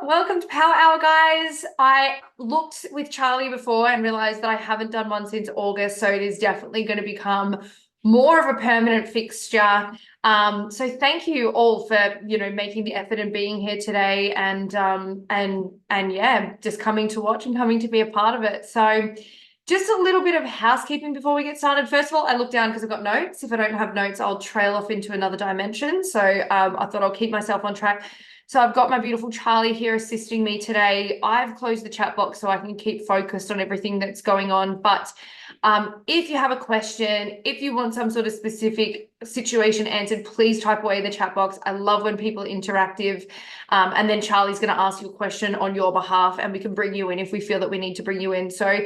Welcome to Power Hour, guys. I looked with Charlie before and realized that I haven't done one since August, so it is definitely going to become more of a permanent fixture. So thank you all for, making the effort and being here today and yeah, just coming to watch and coming to be a part of it. So just a little bit of housekeeping before we get started. First of all, I look down because I've got notes. If I don't have notes, I'll trail off into another dimension. So I thought I'll keep myself on track. So I've got my beautiful Charlie here assisting me today. I've closed the chat box so I can keep focused on everything that's going on. But if you have a question, if you want some sort of specific situation answered, please type away in the chat box. I love when people are interactive. And then Charlie's going to ask you a question on your behalf and we can bring you in if we feel that we need to bring you in. So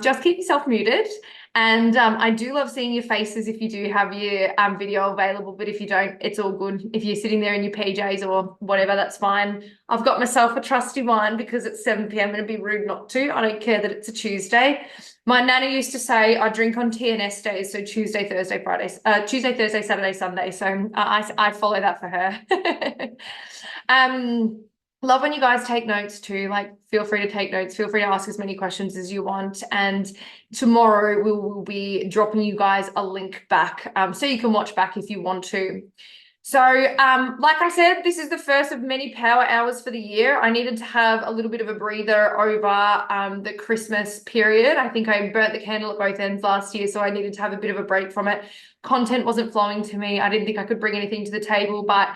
just keep yourself muted. And I do love seeing your faces if you do have your video available, but if you don't, it's all good. If you're sitting there in your PJs or whatever, that's fine. I've got myself a trusty wine because it's 7 p.m. and it'd be rude not to. I don't care that it's a Tuesday. My nana used to say I drink on TNS days, so Tuesday, Thursday, Fridays, Tuesday, Thursday, Saturday, Sunday. So I follow that for her. Love when you guys take notes too. Like, feel free to take notes. Feel free to ask as many questions as you want. And tomorrow we will be dropping you guys a link back so you can watch back if you want to. So like I said, this is the first of many power hours for the year. I needed to have a little bit of a breather over the Christmas period. I think I burnt the candle at both ends last year, so I needed to have a bit of a break from it. Content wasn't flowing to me. I didn't think I could bring anything to the table, but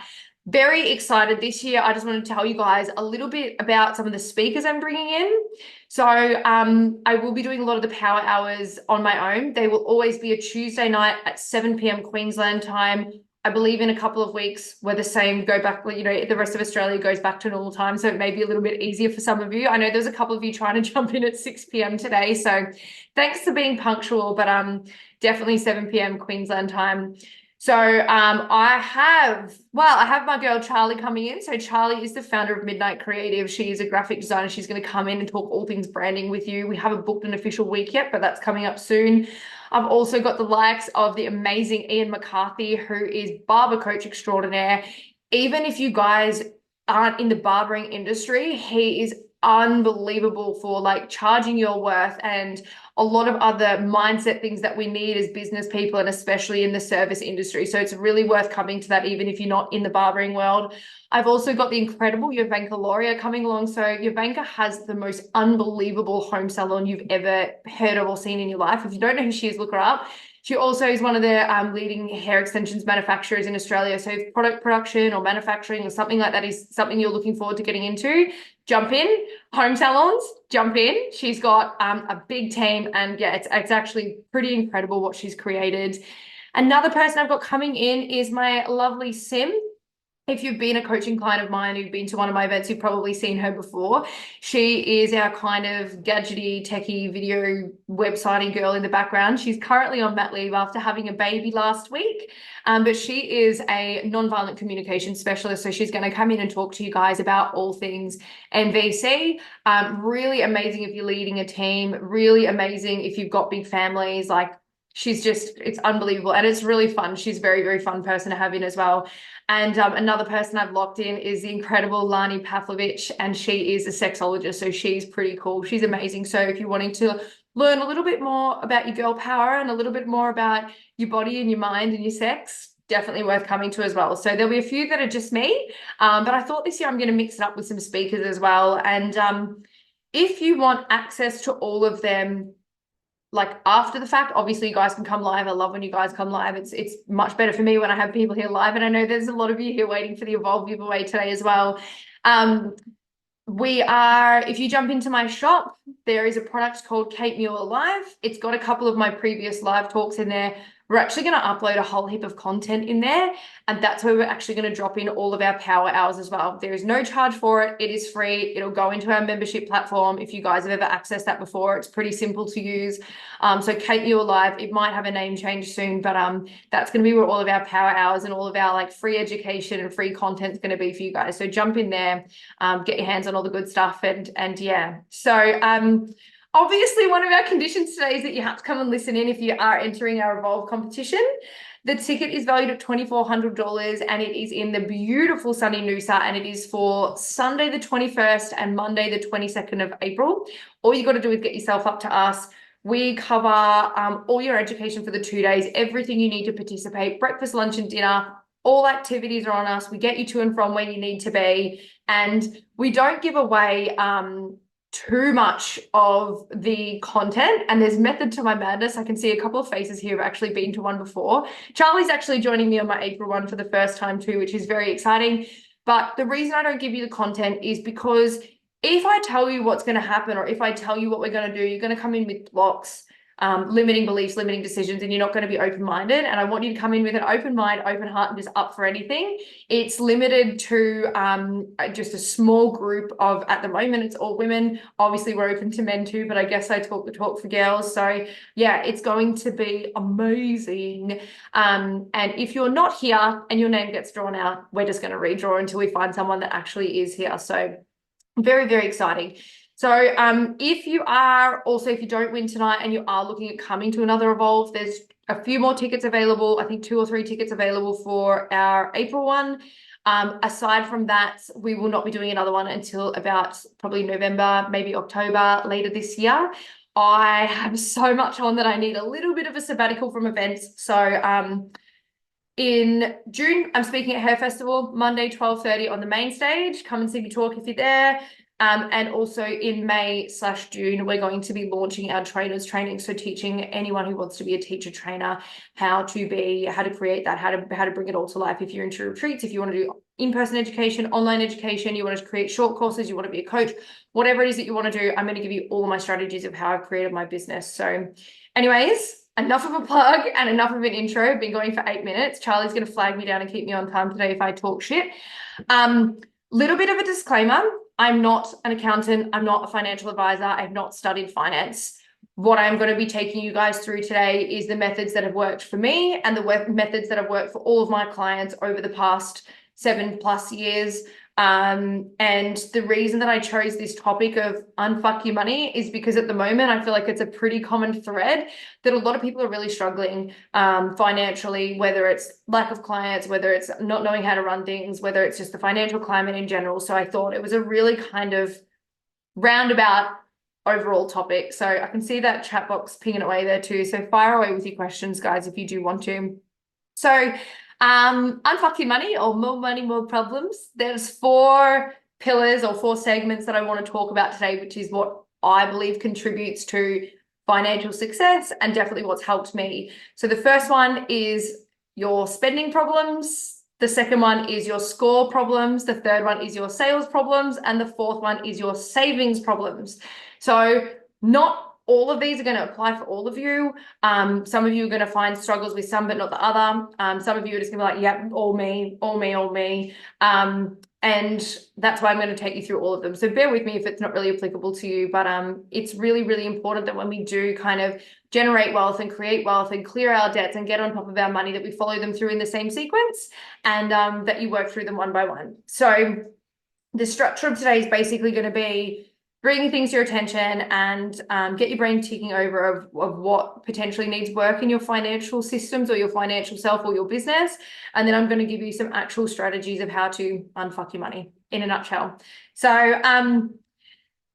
very excited this year. I just want to tell you guys a little bit about some of the speakers I'm bringing in. So I will be doing a lot of the power hours on my own. They will always be a Tuesday night at 7 p.m. Queensland time. I believe in a couple of weeks we're the same, go back, the rest of Australia goes back to normal time. So it may be a little bit easier for some of you. I know there's a couple of you trying to jump in at 6 p.m. today. So thanks for being punctual, but definitely 7 p.m. Queensland time. So I have my girl Charlie coming in. So Charlie is the founder of Midnight Creative. She is a graphic designer. She's going to come in and talk all things branding with you. We haven't booked an official week yet, but that's coming up soon. I've also got the likes of the amazing Ian McCarthy, who is barber coach extraordinaire. Even if you guys aren't in the barbering industry, he is unbelievable for like charging your worth and a lot of other mindset things that we need as business people and especially in the service industry. So it's really worth coming to that even if you're not in the barbering world. I've also got the incredible Jovanka Loria coming along. So Jovanka has the most unbelievable home salon you've ever heard of or seen in your life. If you don't know who she is, look her up. She also is one of the leading hair extensions manufacturers in Australia. So if product production or manufacturing or something like that is something you're looking forward to getting into, jump in. Home salons, jump in. She's got a big team and yeah, it's actually pretty incredible what she's created. Another person I've got coming in is my lovely Sim. If you've been a coaching client of mine who've been to one of my events, you've probably seen her before. She is our kind of gadgety, techie video websitey girl in the background. She's currently on mat leave after having a baby last week. But she is a nonviolent communication specialist. So she's going to come in and talk to you guys about all things NVC. Really amazing if you're leading a team, really amazing if you've got big families. Like, it's unbelievable. And it's really fun. She's a very, very fun person to have in as well. And another person I've locked in is the incredible Lani Pavlovich, and she is a sexologist. So she's pretty cool. She's amazing. So if you're wanting to learn a little bit more about your girl power and a little bit more about your body and your mind and your sex, definitely worth coming to as well. So there'll be a few that are just me. But I thought this year I'm going to mix it up with some speakers as well. And if you want access to all of them, like after the fact, obviously you guys can come live. I love when you guys come live. It's much better for me when I have people here live. And I know there's a lot of you here waiting for the Evolve giveaway today as well. If you jump into my shop, there is a product called Kate Muir Live. It's got a couple of my previous live talks in there. We're actually going to upload a whole heap of content in there, and that's where we're actually going to drop in all of our power hours as well. There is no charge for it. It is free. It'll go into our membership platform. If you guys have ever accessed that before, it's pretty simple to use. So Kate Muir Live, it might have a name change soon, but that's going to be where all of our power hours and all of our like free education and free content is going to be for you guys. So jump in there, get your hands on all the good stuff, and yeah. So Obviously, one of our conditions today is that you have to come and listen in if you are entering our Evolve competition. The ticket is valued at $2,400 and it is in the beautiful sunny Noosa, and it is for Sunday the 21st and Monday the 22nd of April. All you got to do is get yourself up to us. We cover all your education for the 2 days, everything you need to participate, breakfast, lunch, and dinner. All activities are on us. We get you to and from where you need to be. And we don't give away too much of the content, and there's method to my madness. I can see a couple of faces here have actually been to one before. Charlie's actually joining me on my April one for the first time too, which is very exciting. But the reason I don't give you the content is because if I tell you what's going to happen, or if I tell you what we're going to do, you're going to come in with blocks, limiting beliefs, limiting decisions, and you're not going to be open-minded. And I want you to come in with an open mind, open heart, and just up for anything. It's limited to just a small group of, at the moment, it's all women. Obviously, we're open to men too, but I guess I talk the talk for girls. So yeah, it's going to be amazing. And if you're not here and your name gets drawn out, we're just going to redraw until we find someone that actually is here. So very, very exciting. So if you don't win tonight and you are looking at coming to another Evolve, there's a few more tickets available. I think 2 or 3 tickets available for our April one. Aside from that, we will not be doing another one until about probably November, maybe October later this year. I have so much on that I need a little bit of a sabbatical from events. So in June, I'm speaking at Hair Festival, Monday, 12:30 on the main stage. Come and see me talk if you're there. And also in May/June, we're going to be launching our trainers training. So teaching anyone who wants to be a teacher trainer how to create that, how to bring it all to life. If you're into retreats, if you want to do in-person education, online education, you want to create short courses, you want to be a coach, whatever it is that you want to do, I'm going to give you all my strategies of how I've created my business. So anyways, enough of a plug and enough of an intro. I've been going for 8 minutes. Charlie's going to flag me down and keep me on time today if I talk shit. Little bit of a disclaimer. I'm not an accountant. I'm not a financial advisor. I've not studied finance. What I'm going to be taking you guys through today is the methods that have worked for me and the methods that have worked for all of my clients over the past 7+ years. And the reason that I chose this topic of unfuck your money is because at the moment, I feel like it's a pretty common thread that a lot of people are really struggling financially, whether it's lack of clients, whether it's not knowing how to run things, whether it's just the financial climate in general. So I thought it was a really kind of roundabout overall topic. So I can see that chat box pinging away there too. So fire away with your questions, guys, if you do want to. So unfuck your money, or more money, more problems. There's 4 pillars or 4 segments that I want to talk about today, which is what I believe contributes to financial success and definitely what's helped me. So the first one is your spending problems. The second one is your score problems. The third one is your sales problems. And the fourth one is your savings problems. So not all of these are going to apply for all of you. Some of you are going to find struggles with some, but not the other. Some of you are just going to be like, yep, all me, all me, all me. And that's why I'm going to take you through all of them. So bear with me if it's not really applicable to you, but it's really, really important that when we do kind of generate wealth and create wealth and clear our debts and get on top of our money, that we follow them through in the same sequence, and that you work through them one by one. So the structure of today is basically going to be bring things to your attention and get your brain ticking over of what potentially needs work in your financial systems or your financial self or your business. And then I'm going to give you some actual strategies of how to unfuck your money in a nutshell. So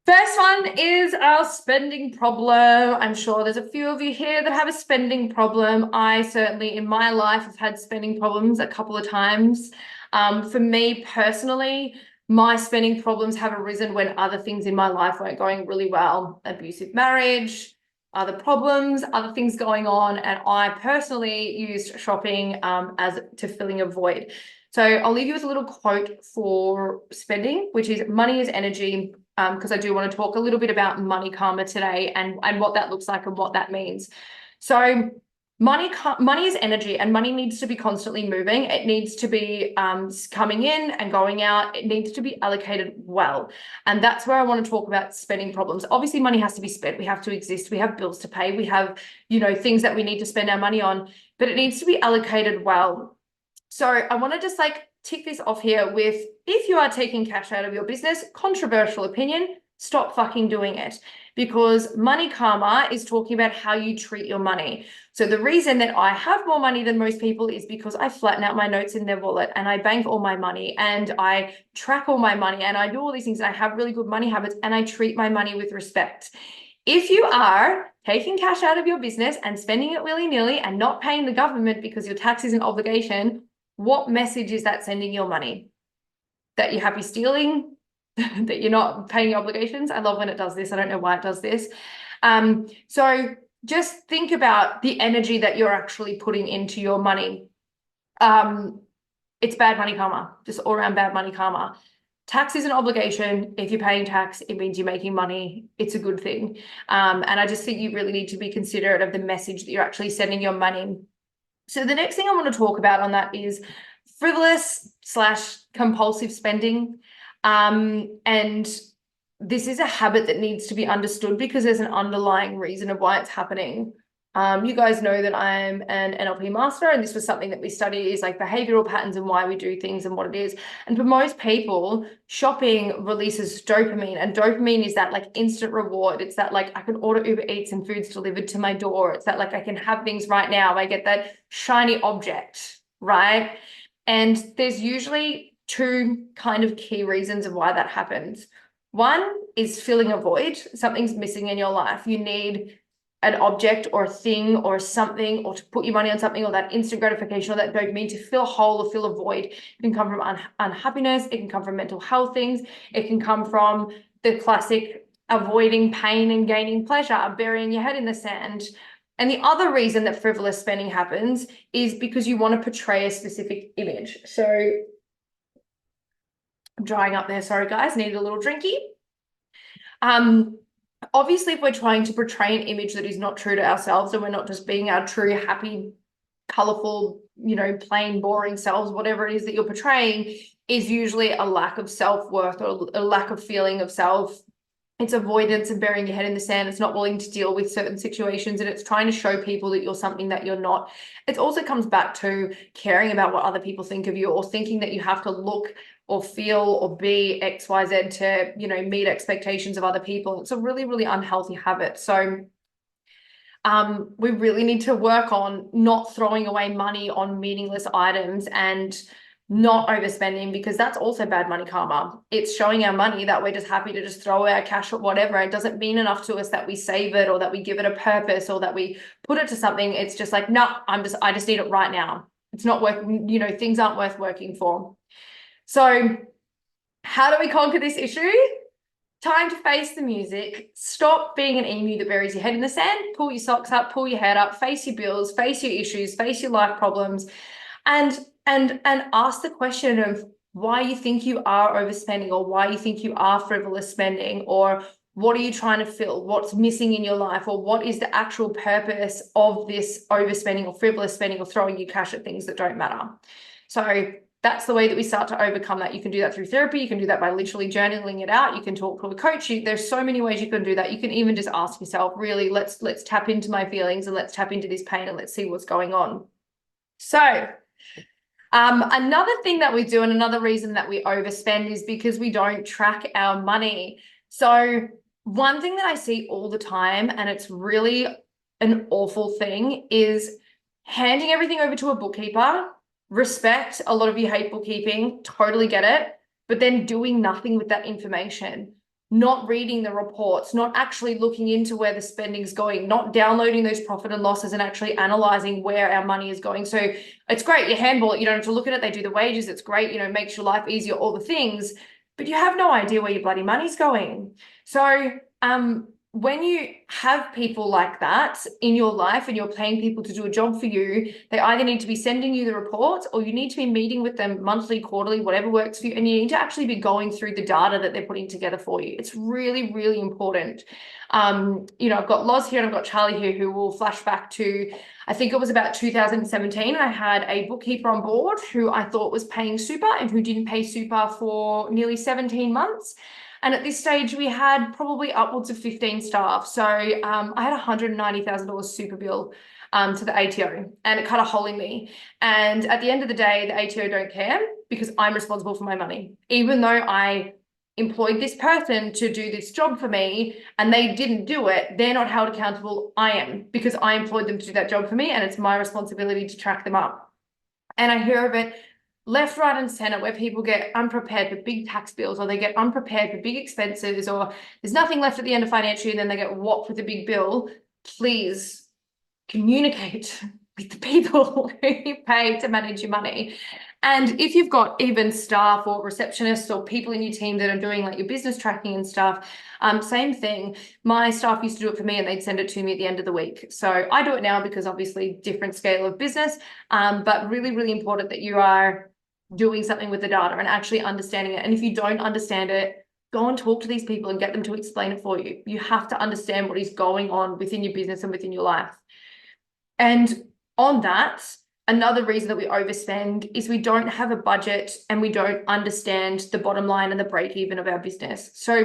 first one is our spending problem. I'm sure there's a few of you here that have a spending problem. I certainly in my life have had spending problems a couple of times. For me personally, my spending problems have arisen when other things in my life weren't going really well. Abusive marriage, other problems, other things going on. And I personally used shopping as to filling a void. So I'll leave you with a little quote for spending, which is money is energy, because I do want to talk a little bit about money karma today and what that looks like and what that means. So money is energy, and money needs to be constantly moving. It needs to be coming in and going out. It needs to be allocated well. And that's where I want to talk about spending problems. Obviously, money has to be spent. We have to exist. We have bills to pay. We have, things that we need to spend our money on, but it needs to be allocated well. So I want to just tick this off here with, if you are taking cash out of your business, controversial opinion, stop fucking doing it. because money karma is talking about how you treat your money. So the reason that I have more money than most people is because I flatten out my notes in their wallet and I bank all my money and I track all my money and I do all these things and I have really good money habits and I treat my money with respect. If you are taking cash out of your business and spending it willy-nilly and not paying the government because your tax is an obligation, what message is that sending your money? That you're happy stealing? That you're not paying your obligations? I love when it does this. I don't know why it does this. So just think about the energy that you're actually putting into your money. It's bad money karma, just all around bad money karma. Tax is an obligation. If you're paying tax, it means you're making money. It's a good thing. And I just think you really need to be considerate of the message that you're actually sending your money. So the next thing I want to talk about on that is frivolous/compulsive spending. And this is a habit that needs to be understood because there's an underlying reason of why it's happening. You guys know that I'm an NLP master, and this was something that we study is like behavioral patterns and why we do things and what it is. And for most people, shopping releases dopamine, and dopamine is that like instant reward. It's that like I can order Uber Eats and food's delivered to my door. It's that like I can have things right now. I get that shiny object, right? And there's usually two kind of key reasons of why that happens. One is filling a void. Something's missing in your life. You need an object or a thing or something, or to put your money on something, or that instant gratification or that dopamine to fill a hole or fill a void. It can come from unhappiness. It can come from mental health things. It can come from the classic avoiding pain and gaining pleasure, burying your head in the sand. And the other reason that frivolous spending happens is because you want to portray a specific image. So I'm drying up there. Sorry, guys. Need a little drinky. Obviously, if we're trying to portray an image that is not true to ourselves and we're not just being our true, happy, colorful, plain, boring selves, whatever it is that you're portraying is usually a lack of self-worth or a lack of feeling of self. It's avoidance and burying your head in the sand. It's not willing to deal with certain situations, and it's trying to show people that you're something that you're not. It also comes back to caring about what other people think of you, or thinking that you have to look or feel or be X, Y, Z to, meet expectations of other people. It's a really, really unhealthy habit. So we really need to work on not throwing away money on meaningless items and not overspending, because that's also bad money karma. It's showing our money that we're just happy to just throw our cash or whatever. It doesn't mean enough to us that we save it or that we give it a purpose or that we put it to something. It's just like, no, I just need it right now. It's not working, things aren't worth working for. So how do we conquer this issue? Time to face the music. Stop being an emu that buries your head in the sand. Pull your socks up, pull your head up, face your bills, face your issues, face your life problems, and ask the question of why you think you are overspending, or why you think you are frivolous spending, or what are you trying to fill? What's missing in your life? Or what is the actual purpose of this overspending or frivolous spending or throwing your cash at things that don't matter? So that's the way that we start to overcome that. You can do that through therapy. You can do that by literally journaling it out. You can talk to a coach. There's so many ways you can do that. You can even just ask yourself, really, let's tap into my feelings and let's tap into this pain and let's see what's going on. So another thing that we do, and another reason that we overspend, is because we don't track our money. So one thing that I see all the time, and it's really an awful thing, is handing everything over to a bookkeeper. Respect, a lot of you hate bookkeeping, totally get it, but then doing nothing with that information, not reading the reports, not actually looking into where the spending's going, not downloading those profit and losses and actually analyzing where our money is going. So it's great, you handball it, you don't have to look at it, they do the wages, it's great, makes your life easier, all the things, but you have no idea where your bloody money's going. So when you have people like that in your life and you're paying people to do a job for you, they either need to be sending you the reports, or you need to be meeting with them monthly, quarterly, whatever works for you. And you need to actually be going through the data that they're putting together for you. It's really, really important. I've got Loz here and I've got Charlie here who will flash back to, I think it was about 2017. I had a bookkeeper on board who I thought was paying super and who didn't pay super for nearly 17 months. And at this stage, we had probably upwards of 15 staff. So I had $190,000 super bill to the ATO, and it cut a hole in me. And at the end of the day, the ATO don't care because I'm responsible for my money. Even though I employed this person to do this job for me and they didn't do it, they're not held accountable. I am, because I employed them to do that job for me and it's my responsibility to track them up. And I hear of it left, right, and center where people get unprepared for big tax bills, or they get unprepared for big expenses, or there's nothing left at the end of financial year and then they get whopped with a big bill. Please communicate with the people who you pay to manage your money. And if you've got even staff or receptionists or people in your team that are doing like your business tracking and stuff, same thing. My staff used to do it for me and they'd send it to me at the end of the week. So I do it now because obviously different scale of business, but really, really important that you are doing something with the data and actually understanding it. And if you don't understand it, go and talk to these people and get them to explain it for you. You have to understand what is going on within your business and within your life. And on that, another reason that we overspend is we don't have a budget and we don't understand the bottom line and the break even of our business. So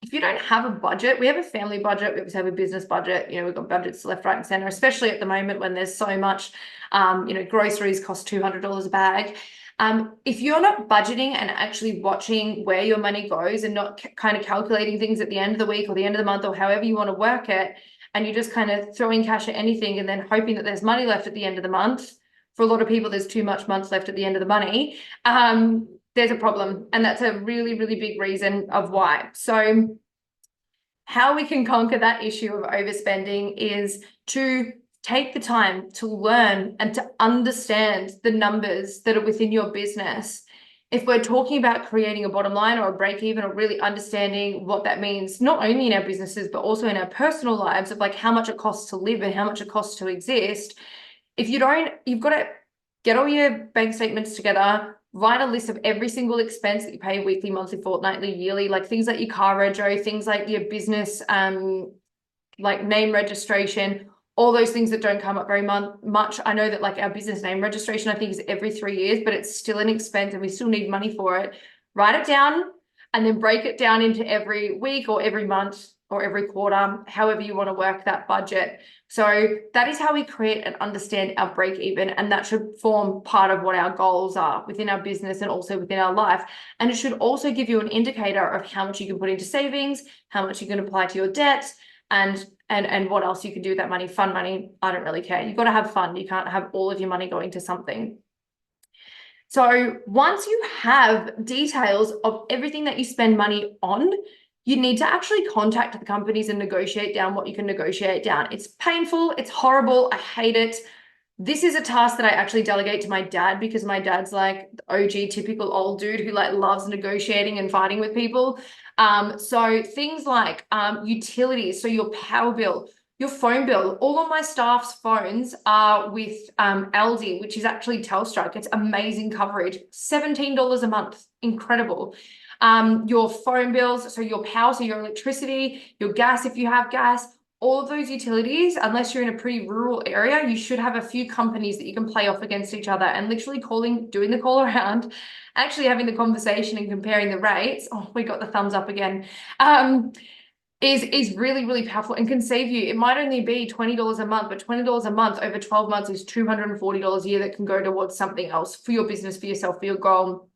if you don't have a budget, we have a family budget, we have a business budget, we've got budgets left, right, and center, especially at the moment when there's so much, groceries cost $200 a bag. If you're not budgeting and actually watching where your money goes and not kind of calculating things at the end of the week or the end of the month or however you want to work it, and you're just kind of throwing cash at anything and then hoping that there's money left at the end of the month. For a lot of people, there's too much months left at the end of the money. There's a problem. And that's a really, really big reason of why. So how we can conquer that issue of overspending is to take the time to learn and to understand the numbers that are within your business. If we're talking about creating a bottom line or a break even, or really understanding what that means, not only in our businesses, but also in our personal lives, of like how much it costs to live and how much it costs to exist. If you don't, you've got to get all your bank statements together, write a list of every single expense that you pay weekly, monthly, fortnightly, yearly, like things like your car rego, things like your business, like name registration, all those things that don't come up very much. I know that like our business name registration, I think, is every 3 years, but it's still an expense and we still need money for it. Write it down and then break it down into every week or every month or every quarter, however you want to work that budget. So that is how we create and understand our break even. And that should form part of what our goals are within our business and also within our life. And it should also give you an indicator of how much you can put into savings, how much you can apply to your debts, and what else you can do with that money. Fun money, I don't really care. You've got to have fun. You can't have all of your money going to something. So once you have details of everything that you spend money on, you need to actually contact the companies and negotiate down what you can negotiate down. It's painful. It's horrible. I hate it. This is a task that I actually delegate to my dad because my dad's like the OG typical old dude who like loves negotiating and fighting with people. So things like utilities, so your power bill, your phone bill, all of my staff's phones are with Aldi, which is actually Telstra. It's amazing coverage, $17 a month, incredible. Your phone bills, so your power, so your electricity, your gas if you have gas, all of those utilities, unless you're in a pretty rural area, you should have a few companies that you can play off against each other, and literally doing the call around, actually having the conversation and comparing the rates. Oh, we got the thumbs up again. Is really, really powerful and can save you. It might only be $20 a month, but $20 a month over 12 months is $240 a year that can go towards something else for your business, for yourself, for your goal.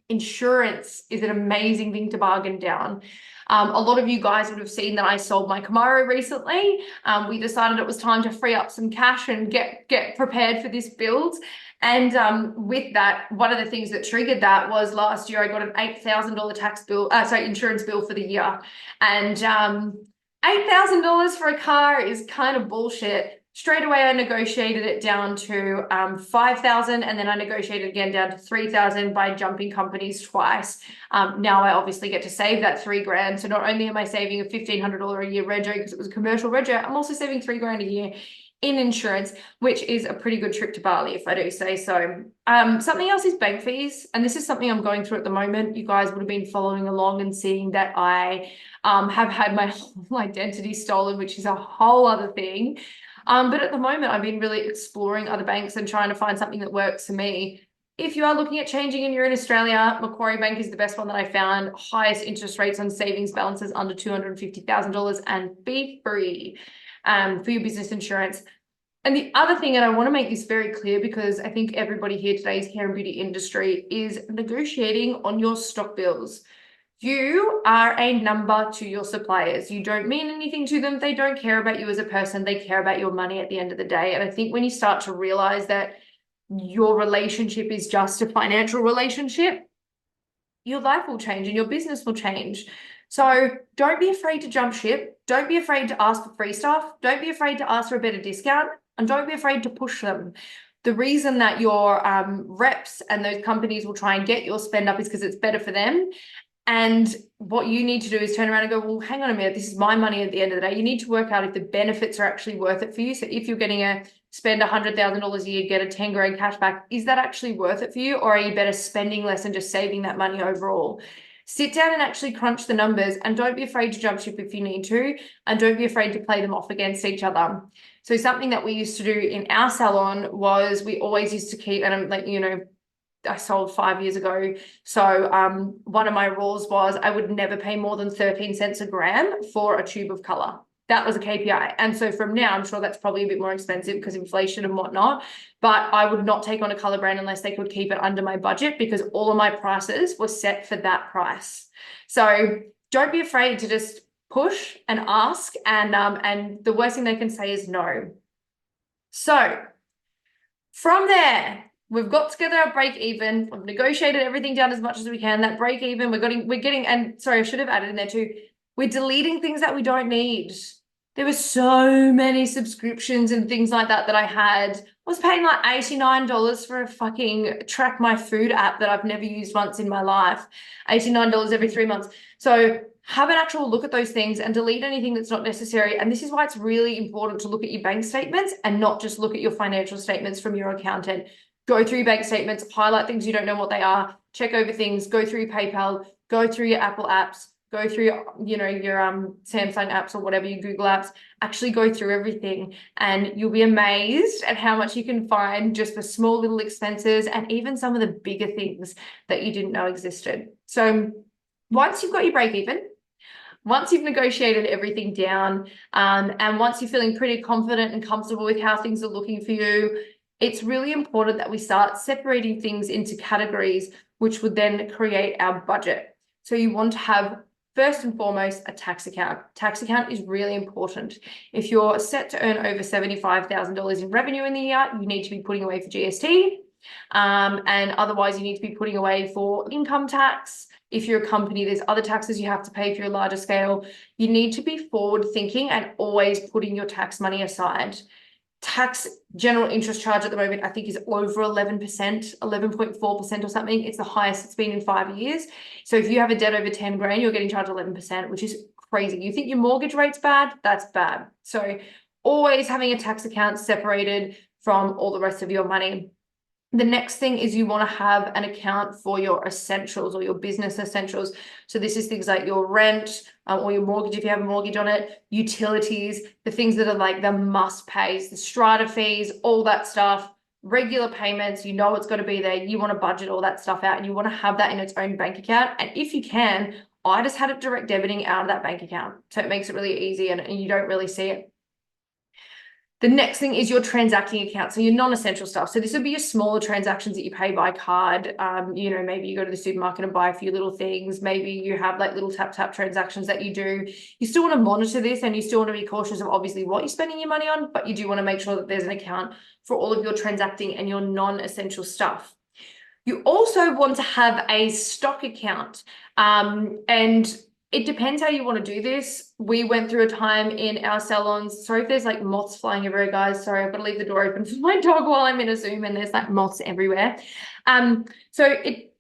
Insurance is an amazing thing to bargain down. A lot of you guys would have seen that I sold my Camaro recently. We decided it was time to free up some cash and get prepared for this build. And with that, one of the things that triggered that was last year I got an $8,000 insurance bill for the year. And $8,000 for a car is kind of bullshit. Straight away, I negotiated it down to $5,000, and then I negotiated again down to $3,000 by jumping companies twice. Now I obviously get to save that $3,000. So not only am I saving a $1,500 a year rego because it was a commercial rego, I'm also saving $3,000 a year in insurance, which is a pretty good trip to Bali, if I do say so. Something else is bank fees, and this is something I'm going through at the moment. You guys would have been following along and seeing that I have had my whole identity stolen, which is a whole other thing. But at the moment, I've been really exploring other banks and trying to find something that works for me. If you are looking at changing and you're in Australia, Macquarie Bank is the best one that I found. Highest interest rates on savings balances under $250,000, and be free for your business insurance. And the other thing, and I want to make this very clear because I think everybody here today's hair and beauty industry, is negotiating on your stock bills. You are a number to your suppliers. You don't mean anything to them. They don't care about you as a person. They care about your money at the end of the day. And I think when you start to realize that your relationship is just a financial relationship, your life will change and your business will change. So don't be afraid to jump ship. Don't be afraid to ask for free stuff. Don't be afraid to ask for a better discount, and don't be afraid to push them. The reason that your reps and those companies will try and get your spend up is because it's better for them. And what you need to do is turn around and go, well, hang on a minute, this is my money at the end of the day. You need to work out if the benefits are actually worth it for you. So if you're getting a spend $100,000 a year, get a 10 grand cash back, is that actually worth it for you? Or are you better spending less and just saving that money overall? Sit down and actually crunch the numbers, and don't be afraid to jump ship if you need to, and don't be afraid to play them off against each other. So something that we used to do in our salon was we always used to keep, and I'm like, I sold 5 years ago. So one of my rules was I would never pay more than 13 cents a gram for a tube of color. That was a KPI. And so from now, I'm sure that's probably a bit more expensive because inflation and whatnot, but I would not take on a color brand unless they could keep it under my budget, because all of my prices were set for that price. So don't be afraid to just push and ask. And the worst thing they can say is no. So from there, we've got together our break even. We've negotiated everything down as much as we can. That break even, we're getting, and sorry, I should have added in there too. We're deleting things that we don't need. There were so many subscriptions and things like that I had. I was paying like $89 for a fucking track my food app that I've never used once in my life. $89 every 3 months. So have an actual look at those things and delete anything that's not necessary. And this is why it's really important to look at your bank statements and not just look at your financial statements from your accountant. Go through your bank statements, highlight things you don't know what they are, check over things, go through your PayPal, go through your Apple apps, go through your Samsung apps or whatever, your Google apps. Actually go through everything, and you'll be amazed at how much you can find just for small little expenses and even some of the bigger things that you didn't know existed. So once you've got your break even, once you've negotiated everything down, and once you're feeling pretty confident and comfortable with how things are looking for you, it's really important that we start separating things into categories, which would then create our budget. So you want to have, first and foremost, a tax account. Tax account is really important. If you're set to earn over $75,000 in revenue in the year, you need to be putting away for GST. And otherwise you need to be putting away for income tax. If you're a company, there's other taxes you have to pay if you're a larger scale. You need to be forward thinking and always putting your tax money aside. Tax general interest charge at the moment, I think, is over 11%, 11.4% or something. It's the highest it's been in 5 years. So if you have a debt over 10 grand, you're getting charged 11%, which is crazy. You think your mortgage rate's bad? That's bad. So always having a tax account separated from all the rest of your money. The next thing is you want to have an account for your essentials or your business essentials. So this is things like your rent, or your mortgage if you have a mortgage on it, utilities, the things that are like the must pays, the strata fees, all that stuff, regular payments, it's got to be there. You want to budget all that stuff out, and you want to have that in its own bank account. And if you can, I just had it direct debiting out of that bank account. So it makes it really easy, and you don't really see it. The next thing is your transacting account. So your non-essential stuff. So this would be your smaller transactions that you pay by card. Maybe you go to the supermarket and buy a few little things. Maybe you have like little tap transactions that you do. You still want to monitor this, and you still want to be cautious of obviously what you're spending your money on, but you do want to make sure that there's an account for all of your transacting and your non-essential stuff. You also want to have a stock account, and it depends how you want to do this. We went through a time in our salons. Sorry if there's like moths flying everywhere, guys. Sorry, I've got to leave the door open for my dog while I'm in a Zoom, and there's like moths everywhere.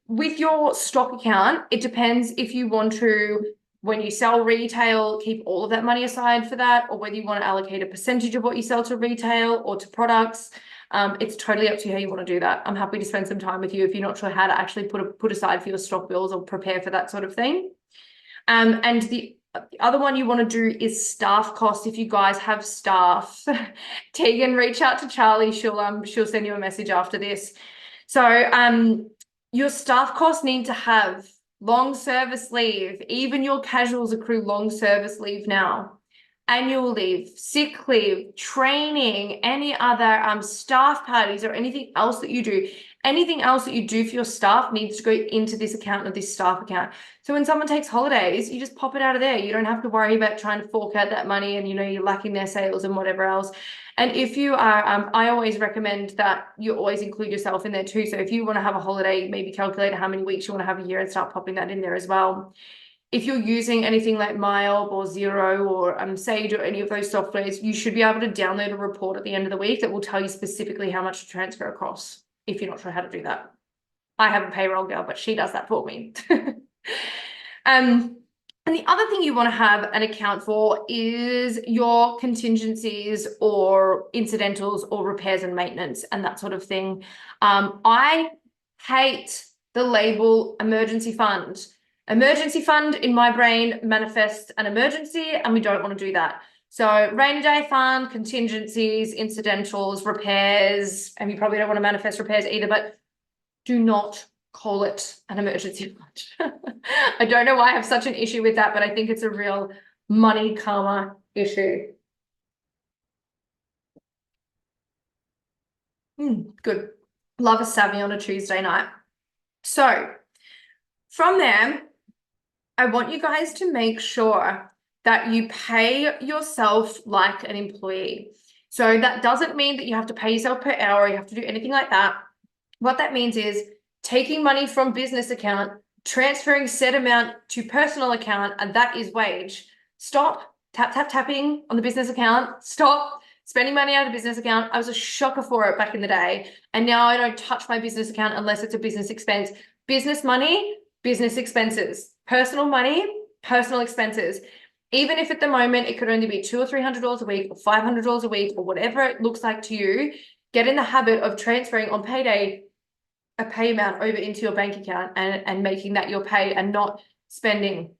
With your stock account, it depends if you want to, when you sell retail, keep all of that money aside for that, or whether you want to allocate a percentage of what you sell to retail or to products. It's totally up to you how you want to do that. I'm happy to spend some time with you if you're not sure how to actually put aside for your stock bills or prepare for that sort of thing. And the other one you want to do is staff costs. If you guys have staff, Tegan, reach out to Charlie. She'll send you a message after this. So your staff costs need to have long service leave. Even your casuals accrue long service leave now. annual leave, sick leave, training, any other staff parties or anything else that you do, anything else that you do for your staff needs to go into this account or this staff account. So when someone takes holidays, you just pop it out of there. You don't have to worry about trying to fork out that money and, you're lacking their sales and whatever else. And if you are, I always recommend that you always include yourself in there too. So if you want to have a holiday, maybe calculate how many weeks you want to have a year and start popping that in there as well. If you're using anything like Mile or Xero or Sage or any of those softwares, you should be able to download a report at the end of the week that will tell you specifically how much to transfer across if you're not sure how to do that. I have a payroll girl, but she does that for me. And the other thing you want to have an account for is your contingencies or incidentals or repairs and maintenance and that sort of thing. I hate the label emergency fund. Emergency fund in my brain manifests an emergency, and we don't want to do that. So rainy day fund, contingencies, incidentals, repairs, and you probably don't want to manifest repairs either, but do not call it an emergency fund. I don't know why I have such an issue with that, but I think it's a real money karma issue. Good. Love a savvy on a Tuesday night. So from there, I want you guys to make sure that you pay yourself like an employee. So that doesn't mean that you have to pay yourself per hour, or you have to do anything like that. What that means is taking money from business account, transferring said amount to personal account, and that is wage. Stop tapping on the business account. Stop spending money out of the business account. I was a shocker for it back in the day. And now I don't touch my business account unless it's a business expense. Business money, business expenses. Personal money, personal expenses. Even if at the moment it could only be $200 or $300 a week or $500 a week or whatever it looks like to you, get in the habit of transferring on payday a pay amount over into your bank account and making that your pay and not spending.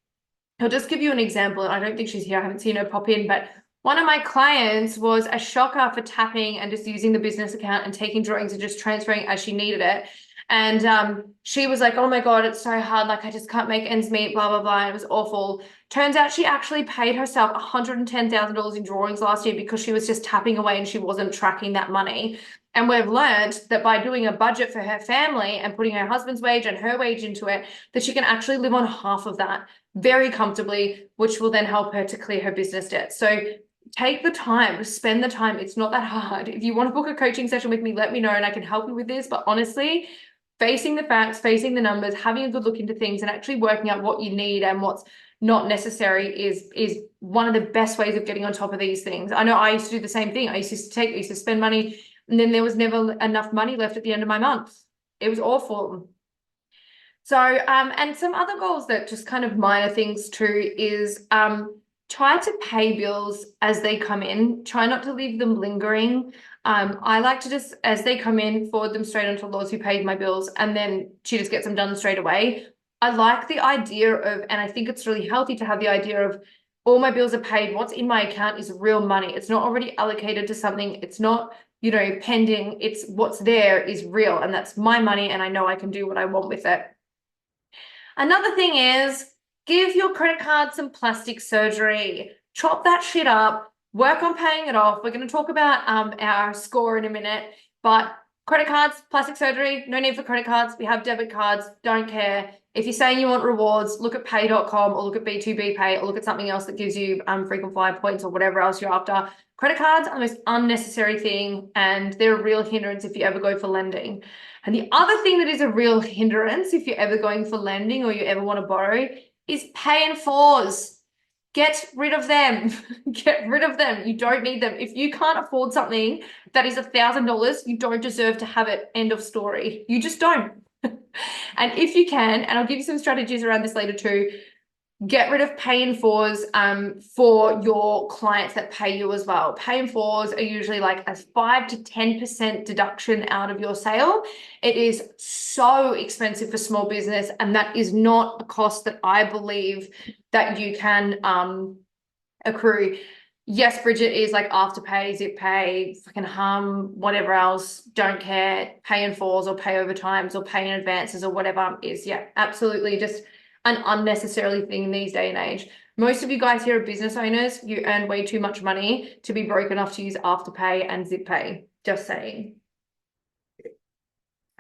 I'll just give you an example. And I don't think she's here. I haven't seen her pop in, but one of my clients was a shocker for tapping and just using the business account and taking drawings and just transferring as she needed it. And she was like, oh my God, it's so hard. Like, I just can't make ends meet, blah, blah, blah. And it was awful. Turns out she actually paid herself $110,000 in drawings last year because she was just tapping away and she wasn't tracking that money. And we've learned that by doing a budget for her family and putting her husband's wage and her wage into it, that she can actually live on half of that very comfortably, which will then help her to clear her business debt. So take the time, spend the time. It's not that hard. If you want to book a coaching session with me, let me know and I can help you with this. But honestly, facing the facts, facing the numbers, having a good look into things and actually working out what you need and what's not necessary is one of the best ways of getting on top of these things. I know I used to do the same thing. I used to spend money and then there was never enough money left at the end of my month. It was awful. So, and some other goals that just kind of minor things too is try to pay bills as they come in. Try not to leave them lingering. I like to just, as they come in, forward them straight onto Laws who paid my bills, and then she just gets them done straight away. I like the idea of, and I think it's really healthy to have the idea of all my bills are paid. What's in my account is real money. It's not already allocated to something. It's not, pending. It's what's there is real, and that's my money, and I know I can do what I want with it. Another thing is give your credit card some plastic surgery. Chop that shit up. Work on paying it off. We're going to talk about our score in a minute, but credit cards, plastic surgery, no need for credit cards. We have debit cards, don't care. If you're saying you want rewards, look at pay.com or look at B2B Pay or look at something else that gives you frequent flyer points or whatever else you're after. Credit cards are the most unnecessary thing, and they're a real hindrance if you ever go for lending. And the other thing that is a real hindrance if you're ever going for lending or you ever want to borrow is pay in fours. Get rid of them. Get rid of them. You don't need them. If you can't afford something that is $1,000, you don't deserve to have it. End of story. You just don't. And if you can, and I'll give you some strategies around this later too, get rid of pay in fours for your clients that pay you as well. Pay in fours are usually like a 5 to 10% deduction out of your sale. It is so expensive for small business, and that is not a cost that I believe that you can accrue. Yes, Bridget is like Afterpay, Zip Pay, fucking whatever else, don't care, pay in fours or pay overtimes or pay in advances or whatever is, yeah, absolutely just an unnecessary thing in these day and age. Most of you guys here are business owners. You earn way too much money to be broke enough to use Afterpay and Zip Pay. Just saying.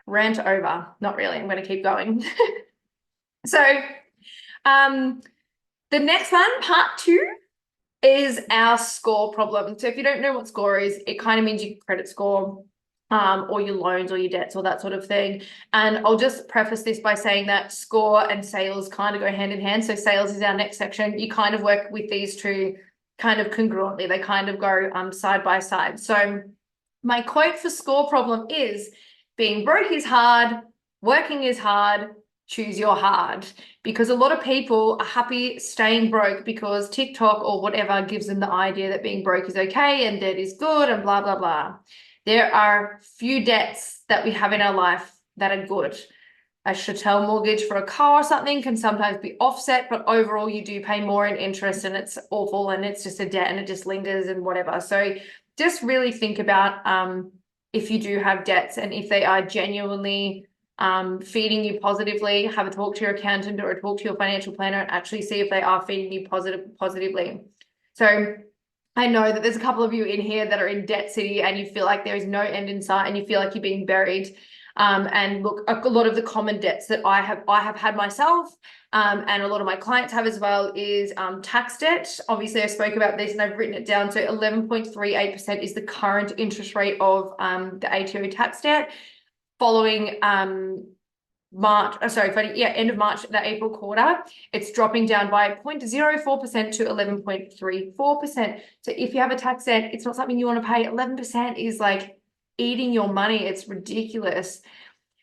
Rant over. Not really. I'm going to keep going. So the next one, part 2, is our score problem. So if you don't know what score is, it kind of means your credit score, or your loans or your debts or that sort of thing. And I'll just preface this by saying that score and sales kind of go hand in hand. So sales is our next section. You kind of work with these two kind of congruently. They kind of go side by side. So my quote for score problem is, being broke is hard, working is hard, choose your hard. Because a lot of people are happy staying broke because TikTok or whatever gives them the idea that being broke is okay and debt is good and blah, blah, blah. There are few debts that we have in our life that are good. A chattel mortgage for a car or something can sometimes be offset, but overall you do pay more in interest and it's awful and it's just a debt and it just lingers and whatever. So just really think about if you do have debts and if they are genuinely feeding you positively, have a talk to your accountant or a talk to your financial planner and actually see if they are feeding you positively. So I know that there's a couple of you in here that are in debt city and you feel like there is no end in sight and you feel like you're being buried. And look, a lot of the common debts that I have had myself, and a lot of my clients have as well, is tax debt. Obviously, I spoke about this and I've written it down. So 11.38% is the current interest rate of the ATO tax debt. Following end of March, the April quarter, it's dropping down by 0.04% to 11.34%. So if you have a tax debt, it's not something you want to pay. 11% is like eating your money. It's ridiculous.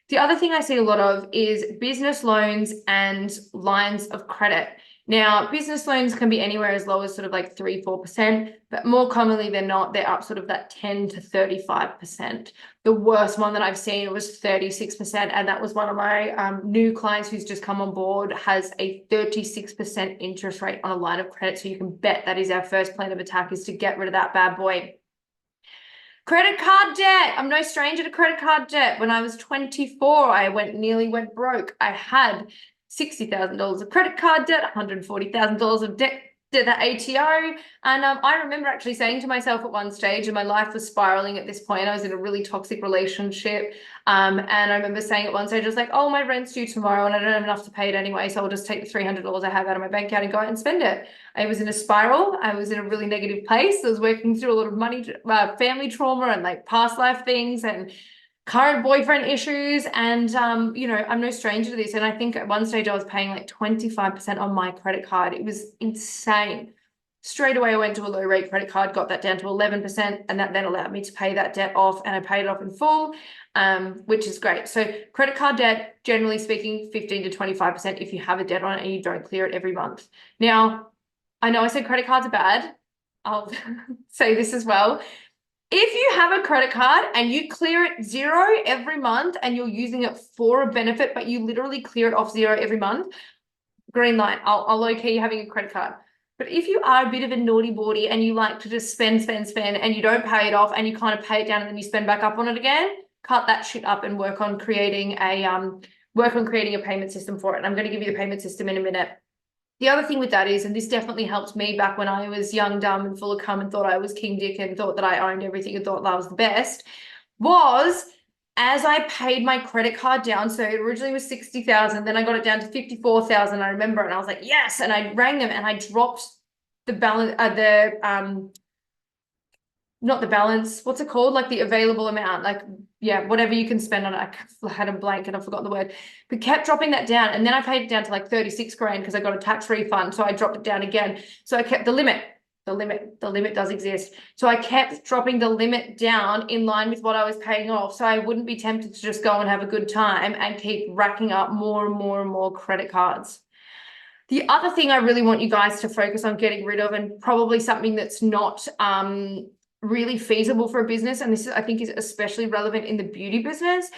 The other thing I see a lot of is business loans and lines of credit. Now, business loans can be anywhere as low as sort of like 3-4%, but more commonly than not, they're up sort of that 10 to 35%. The worst one that I've seen was 36%, and that was one of my new clients who's just come on board, has a 36% interest rate on a line of credit. So you can bet that is our first plan of attack, is to get rid of that bad boy. Credit card debt. I'm no stranger to credit card debt. When I was 24, I nearly went broke. I had $60,000 of credit card debt, $140,000 of debt to the ATO. And I remember actually saying to myself at one stage, and my life was spiraling at this point, I was in a really toxic relationship. And I remember saying at one stage, I was like, oh, my rent's due tomorrow and I don't have enough to pay it anyway. So I'll just take the $300 I have out of my bank account and go out and spend it. I was in a spiral. I was in a really negative place. I was working through a lot of money, family trauma and like past life things and current boyfriend issues. And, I'm no stranger to this. And I think at one stage I was paying like 25% on my credit card. It was insane. Straight away, I went to a low rate credit card, got that down to 11%, and that then allowed me to pay that debt off, and I paid it off in full, which is great. So credit card debt, generally speaking, 15 to 25% if you have a debt on it and you don't clear it every month. Now, I know I said credit cards are bad. I'll say this as well. If you have a credit card and you clear it zero every month and you're using it for a benefit, but you literally clear it off zero every month, green light, I'll okay having a credit card. But if you are a bit of a naughty baughty and you like to just spend, and you don't pay it off and you kind of pay it down and then you spend back up on it again, cut that shit up and work on creating a payment system for it. And I'm going to give you the payment system in a minute. The other thing with that is, and this definitely helped me back when I was young, dumb, and full of cum and thought I was King Dick and thought that I owned everything and thought that I was the best, was as I paid my credit card down. So it originally was 60,000, then I got it down to 54,000. I remember, and I was like, yes. And I rang them and I dropped the balance, not the balance, what's it called? Like the available amount, like, yeah, whatever you can spend on it. I had a blank and I've forgotten the word, but kept dropping that down. And then I paid it down to like 36 grand because I got a tax refund. So I dropped it down again. So I kept the limit. The limit does exist. So I kept dropping the limit down in line with what I was paying off. So I wouldn't be tempted to just go and have a good time and keep racking up more and more and more credit cards. The other thing I really want you guys to focus on getting rid of, and probably something that's not really feasible for a business, and this is, I think, is especially relevant in the beauty business,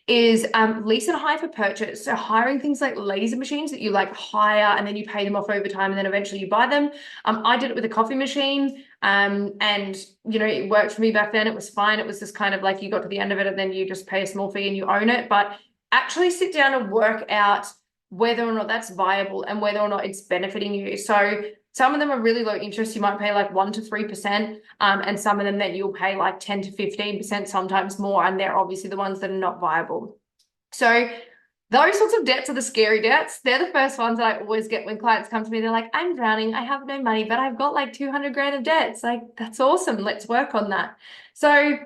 is lease and hire for purchase. So hiring things like laser machines that you like hire and then you pay them off over time and then eventually you buy them. I did it with a coffee machine, and it worked for me back then. It was fine. It was just kind of like you got to the end of it and then you just pay a small fee and you own it. But actually sit down and work out whether or not that's viable and whether or not it's benefiting you. So some of them are really low interest. You might pay like 1 to 3%, and some of them that you'll pay like 10 to 15%, sometimes more, and they're obviously the ones that are not viable. So those sorts of debts are the scary debts. They're the first ones that I always get when clients come to me. They're like, I'm drowning, I have no money, but I've got like 200 grand of debts. Like, that's awesome. Let's work on that. So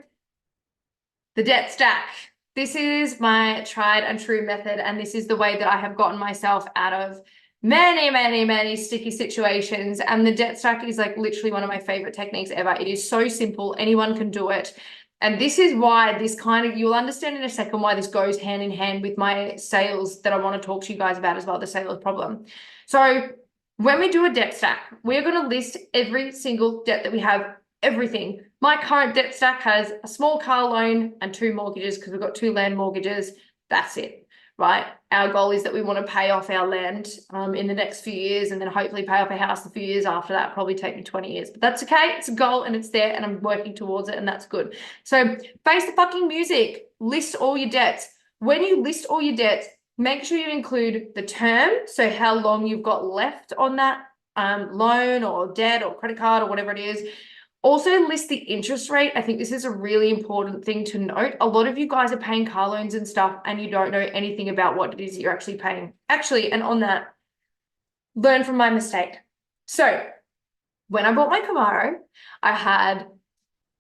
the debt stack. This is my tried and true method, and this is the way that I have gotten myself out of many, many, many sticky situations. And the debt stack is like literally one of my favorite techniques ever. It is so simple. Anyone can do it. And this is why this kind of, you'll understand in a second why this goes hand in hand with my sales that I want to talk to you guys about as well, the sales problem. So when we do a debt stack, we're going to list every single debt that we have, everything. My current debt stack has a small car loan and 2 mortgages because we've got 2 land mortgages. That's it, right? Our goal is that we want to pay off our land in the next few years, and then hopefully pay off a house a few years after that. Probably take me 20 years, but that's okay. It's a goal and it's there, and I'm working towards it, and that's good. So face the fucking music. List all your debts. When you list all your debts, make sure you include the term, so how long you've got left on that loan or debt or credit card or whatever it is. Also list the interest rate. I think this is a really important thing to note. A lot of you guys are paying car loans and stuff, and you don't know anything about what it is you're actually paying. Actually, and on that, learn from my mistake. So when I bought my Camaro, I had,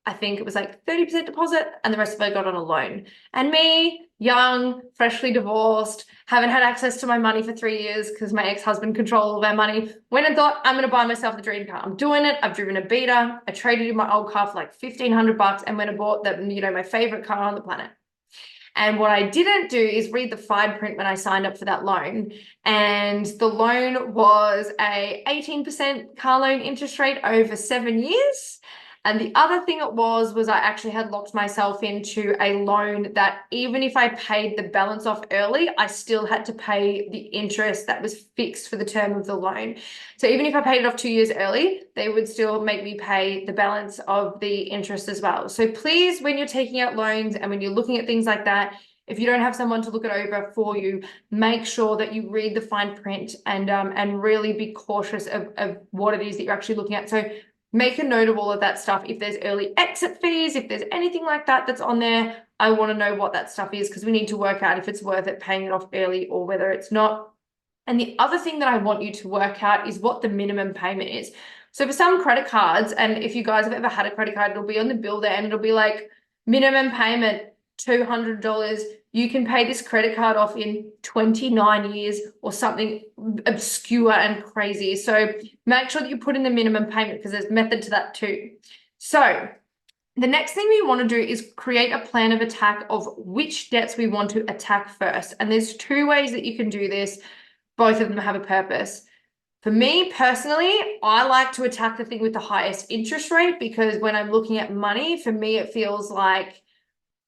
I think it was like 30% deposit, and the rest of it I got on a loan. And me, young, freshly divorced, haven't had access to my money for 3 years because my ex-husband controlled all of our money, went and thought, I'm going to buy myself the dream car. I'm doing it. I've driven a Beta. I traded in my old car for like $1,500 and went and bought the, my favorite car on the planet. And what I didn't do is read the fine print when I signed up for that loan. And the loan was a 18% car loan interest rate over 7 years. And the other thing it was I actually had locked myself into a loan that even if I paid the balance off early, I still had to pay the interest that was fixed for the term of the loan. So even if I paid it off 2 years early, they would still make me pay the balance of the interest as well. So please, when you're taking out loans and when you're looking at things like that, if you don't have someone to look it over for you, make sure that you read the fine print and really be cautious of what it is that you're actually looking at. So make a note of all of that stuff. If there's early exit fees, if there's anything like that that's on there, I want to know what that stuff is, because we need to work out if it's worth it paying it off early or whether it's not. And the other thing that I want you to work out is what the minimum payment is. So for some credit cards, and if you guys have ever had a credit card, it'll be on the bill there and it'll be like minimum payment $200. You can pay this credit card off in 29 years or something obscure and crazy. So make sure that you put in the minimum payment, because there's method to that too. So the next thing we want to do is create a plan of attack of which debts we want to attack first. And there's 2 ways that you can do this. Both of them have a purpose. For me personally, I like to attack the thing with the highest interest rate, because when I'm looking at money, for me, it feels like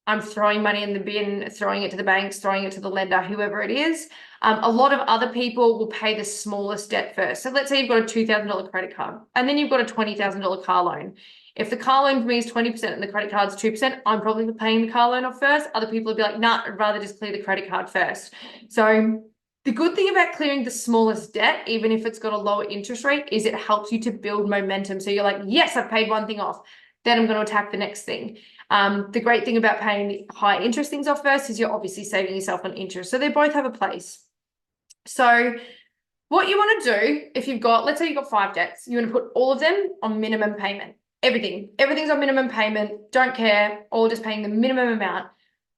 I'm throwing money in the bin, throwing it to the banks, throwing it to the lender, whoever it is. A lot of other people will pay the smallest debt first. So let's say you've got a $2,000 credit card, and then you've got a $20,000 car loan. If the car loan for me is 20% and the credit card's 2%, I'm probably paying the car loan off first. Other people will be like, nah, I'd rather just clear the credit card first. So the good thing about clearing the smallest debt, even if it's got a lower interest rate, is it helps you to build momentum. So you're like, yes, I've paid one thing off. Then I'm going to attack the next thing. The great thing about paying the high interest things off first is you're obviously saving yourself on interest. So they both have a place. So what you want to do, if you've got, let's say you've got 5 debts, you want to put all of them on minimum payment. Everything's on minimum payment. Don't care, all just paying the minimum amount.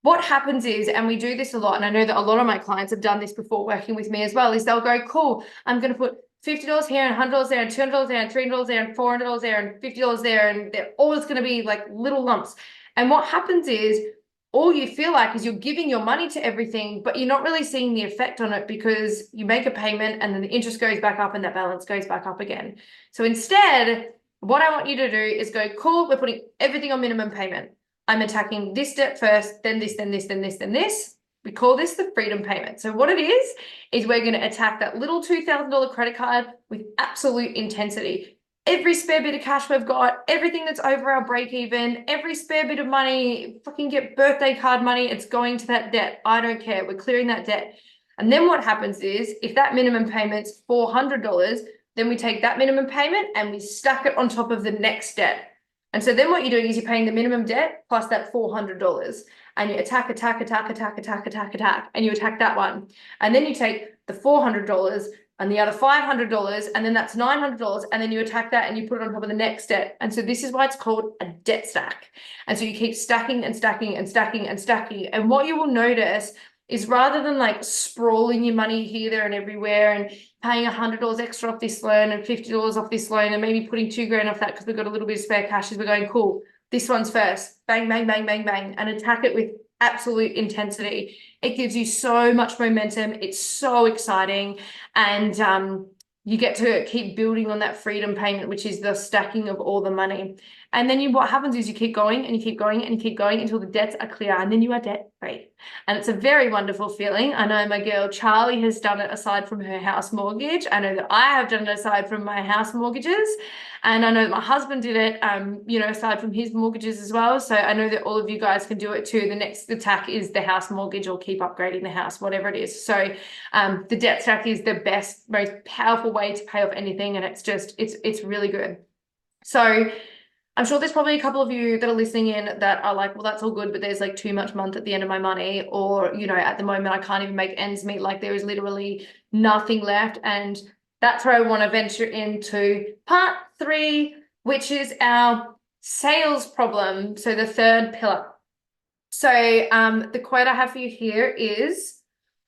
What happens is, and we do this a lot, and I know that a lot of my clients have done this before working with me as well, is they'll go, cool, I'm going to put $50 here and $100 there and $200 there and $300 there and $400 there and $50 there, and they're always going to be like little lumps. And what happens is, all you feel like is you're giving your money to everything, but you're not really seeing the effect on it, because you make a payment and then the interest goes back up and that balance goes back up again. So instead, what I want you to do is go, cool, we're putting everything on minimum payment. I'm attacking this debt first, then this, then this, then this, then this. We call this the freedom payment. So what it is we're going to attack that little $2,000 credit card with absolute intensity. Every spare bit of cash we've got, everything that's over our break even, every spare bit of money, fucking get birthday card money, it's going to that debt. I don't care. We're clearing that debt. And then what happens is, if that minimum payment's $400, Then we take that minimum payment and we stack it on top of the next debt. And so then what you're doing is you're paying the minimum debt plus that $400, and you attack, and you attack that one. And then you take the $400 and the other $500, and then that's $900, and then you attack that and you put it on top of the next debt. And so this is why it's called a debt stack. And so you keep stacking and stacking and stacking and stacking. And what you will notice is rather than like sprawling your money here, there, and everywhere and paying $100 extra off this loan and $50 off this loan and maybe putting $2,000 off that because we've got a little bit of spare cash, as we're going, cool, this one's first, bang, bang, bang, bang, bang, and attack it with absolute intensity. It gives you so much momentum. It's so exciting. And you get to keep building on that freedom payment, which is the stacking of all the money. And then what happens is you keep going and you keep going and you keep going until the debts are clear, and then you are debt free. And it's a very wonderful feeling. I know my girl Charlie has done it aside from her house mortgage. I know that I have done it aside from my house mortgages. And I know that my husband did it, aside from his mortgages as well. So I know that all of you guys can do it too. The next attack is the house mortgage, or keep upgrading the house, whatever it is. So the debt stack is the best, most powerful way to pay off anything. And it's really good. So I'm sure there's probably a couple of you that are listening in that are like, well, that's all good, but there's like too much month at the end of my money, or, at the moment I can't even make ends meet. Like there is literally nothing left. And that's where I want to venture into part 3, which is our sales problem. So the third pillar. So the quote I have for you here is,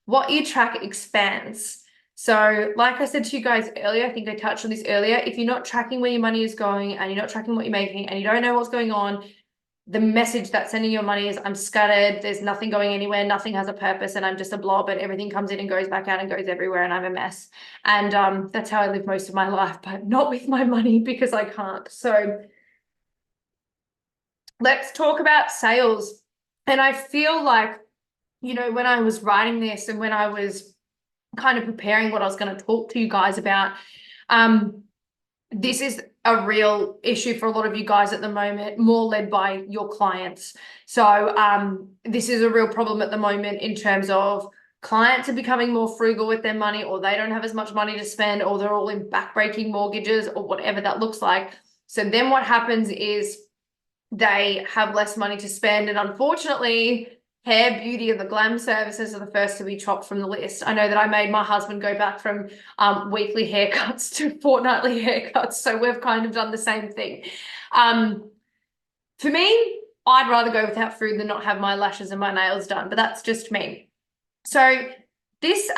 what you track expands. So like I said to you guys earlier, I think I touched on this earlier, if you're not tracking where your money is going and you're not tracking what you're making and you don't know what's going on, the message that's sending your money is, I'm scattered, there's nothing going anywhere, nothing has a purpose, and I'm just a blob, and everything comes in and goes back out and goes everywhere, and I'm a mess. And that's how I live most of my life, but not with my money, because I can't. So let's talk about sales. And I feel like, when I was writing this and when I was kind of preparing what I was going to talk to you guys about, this is a real issue for a lot of you guys at the moment, more led by your clients. So this is a real problem at the moment in terms of clients are becoming more frugal with their money, or they don't have as much money to spend, or they're all in backbreaking mortgages, or whatever that looks like. So then what happens is they have less money to spend, and unfortunately, hair, beauty, and the glam services are the first to be chopped from the list. I know that I made my husband go back from weekly haircuts to fortnightly haircuts. So we've kind of done the same thing. For me, I'd rather go without food than not have my lashes and my nails done, but that's just me. So this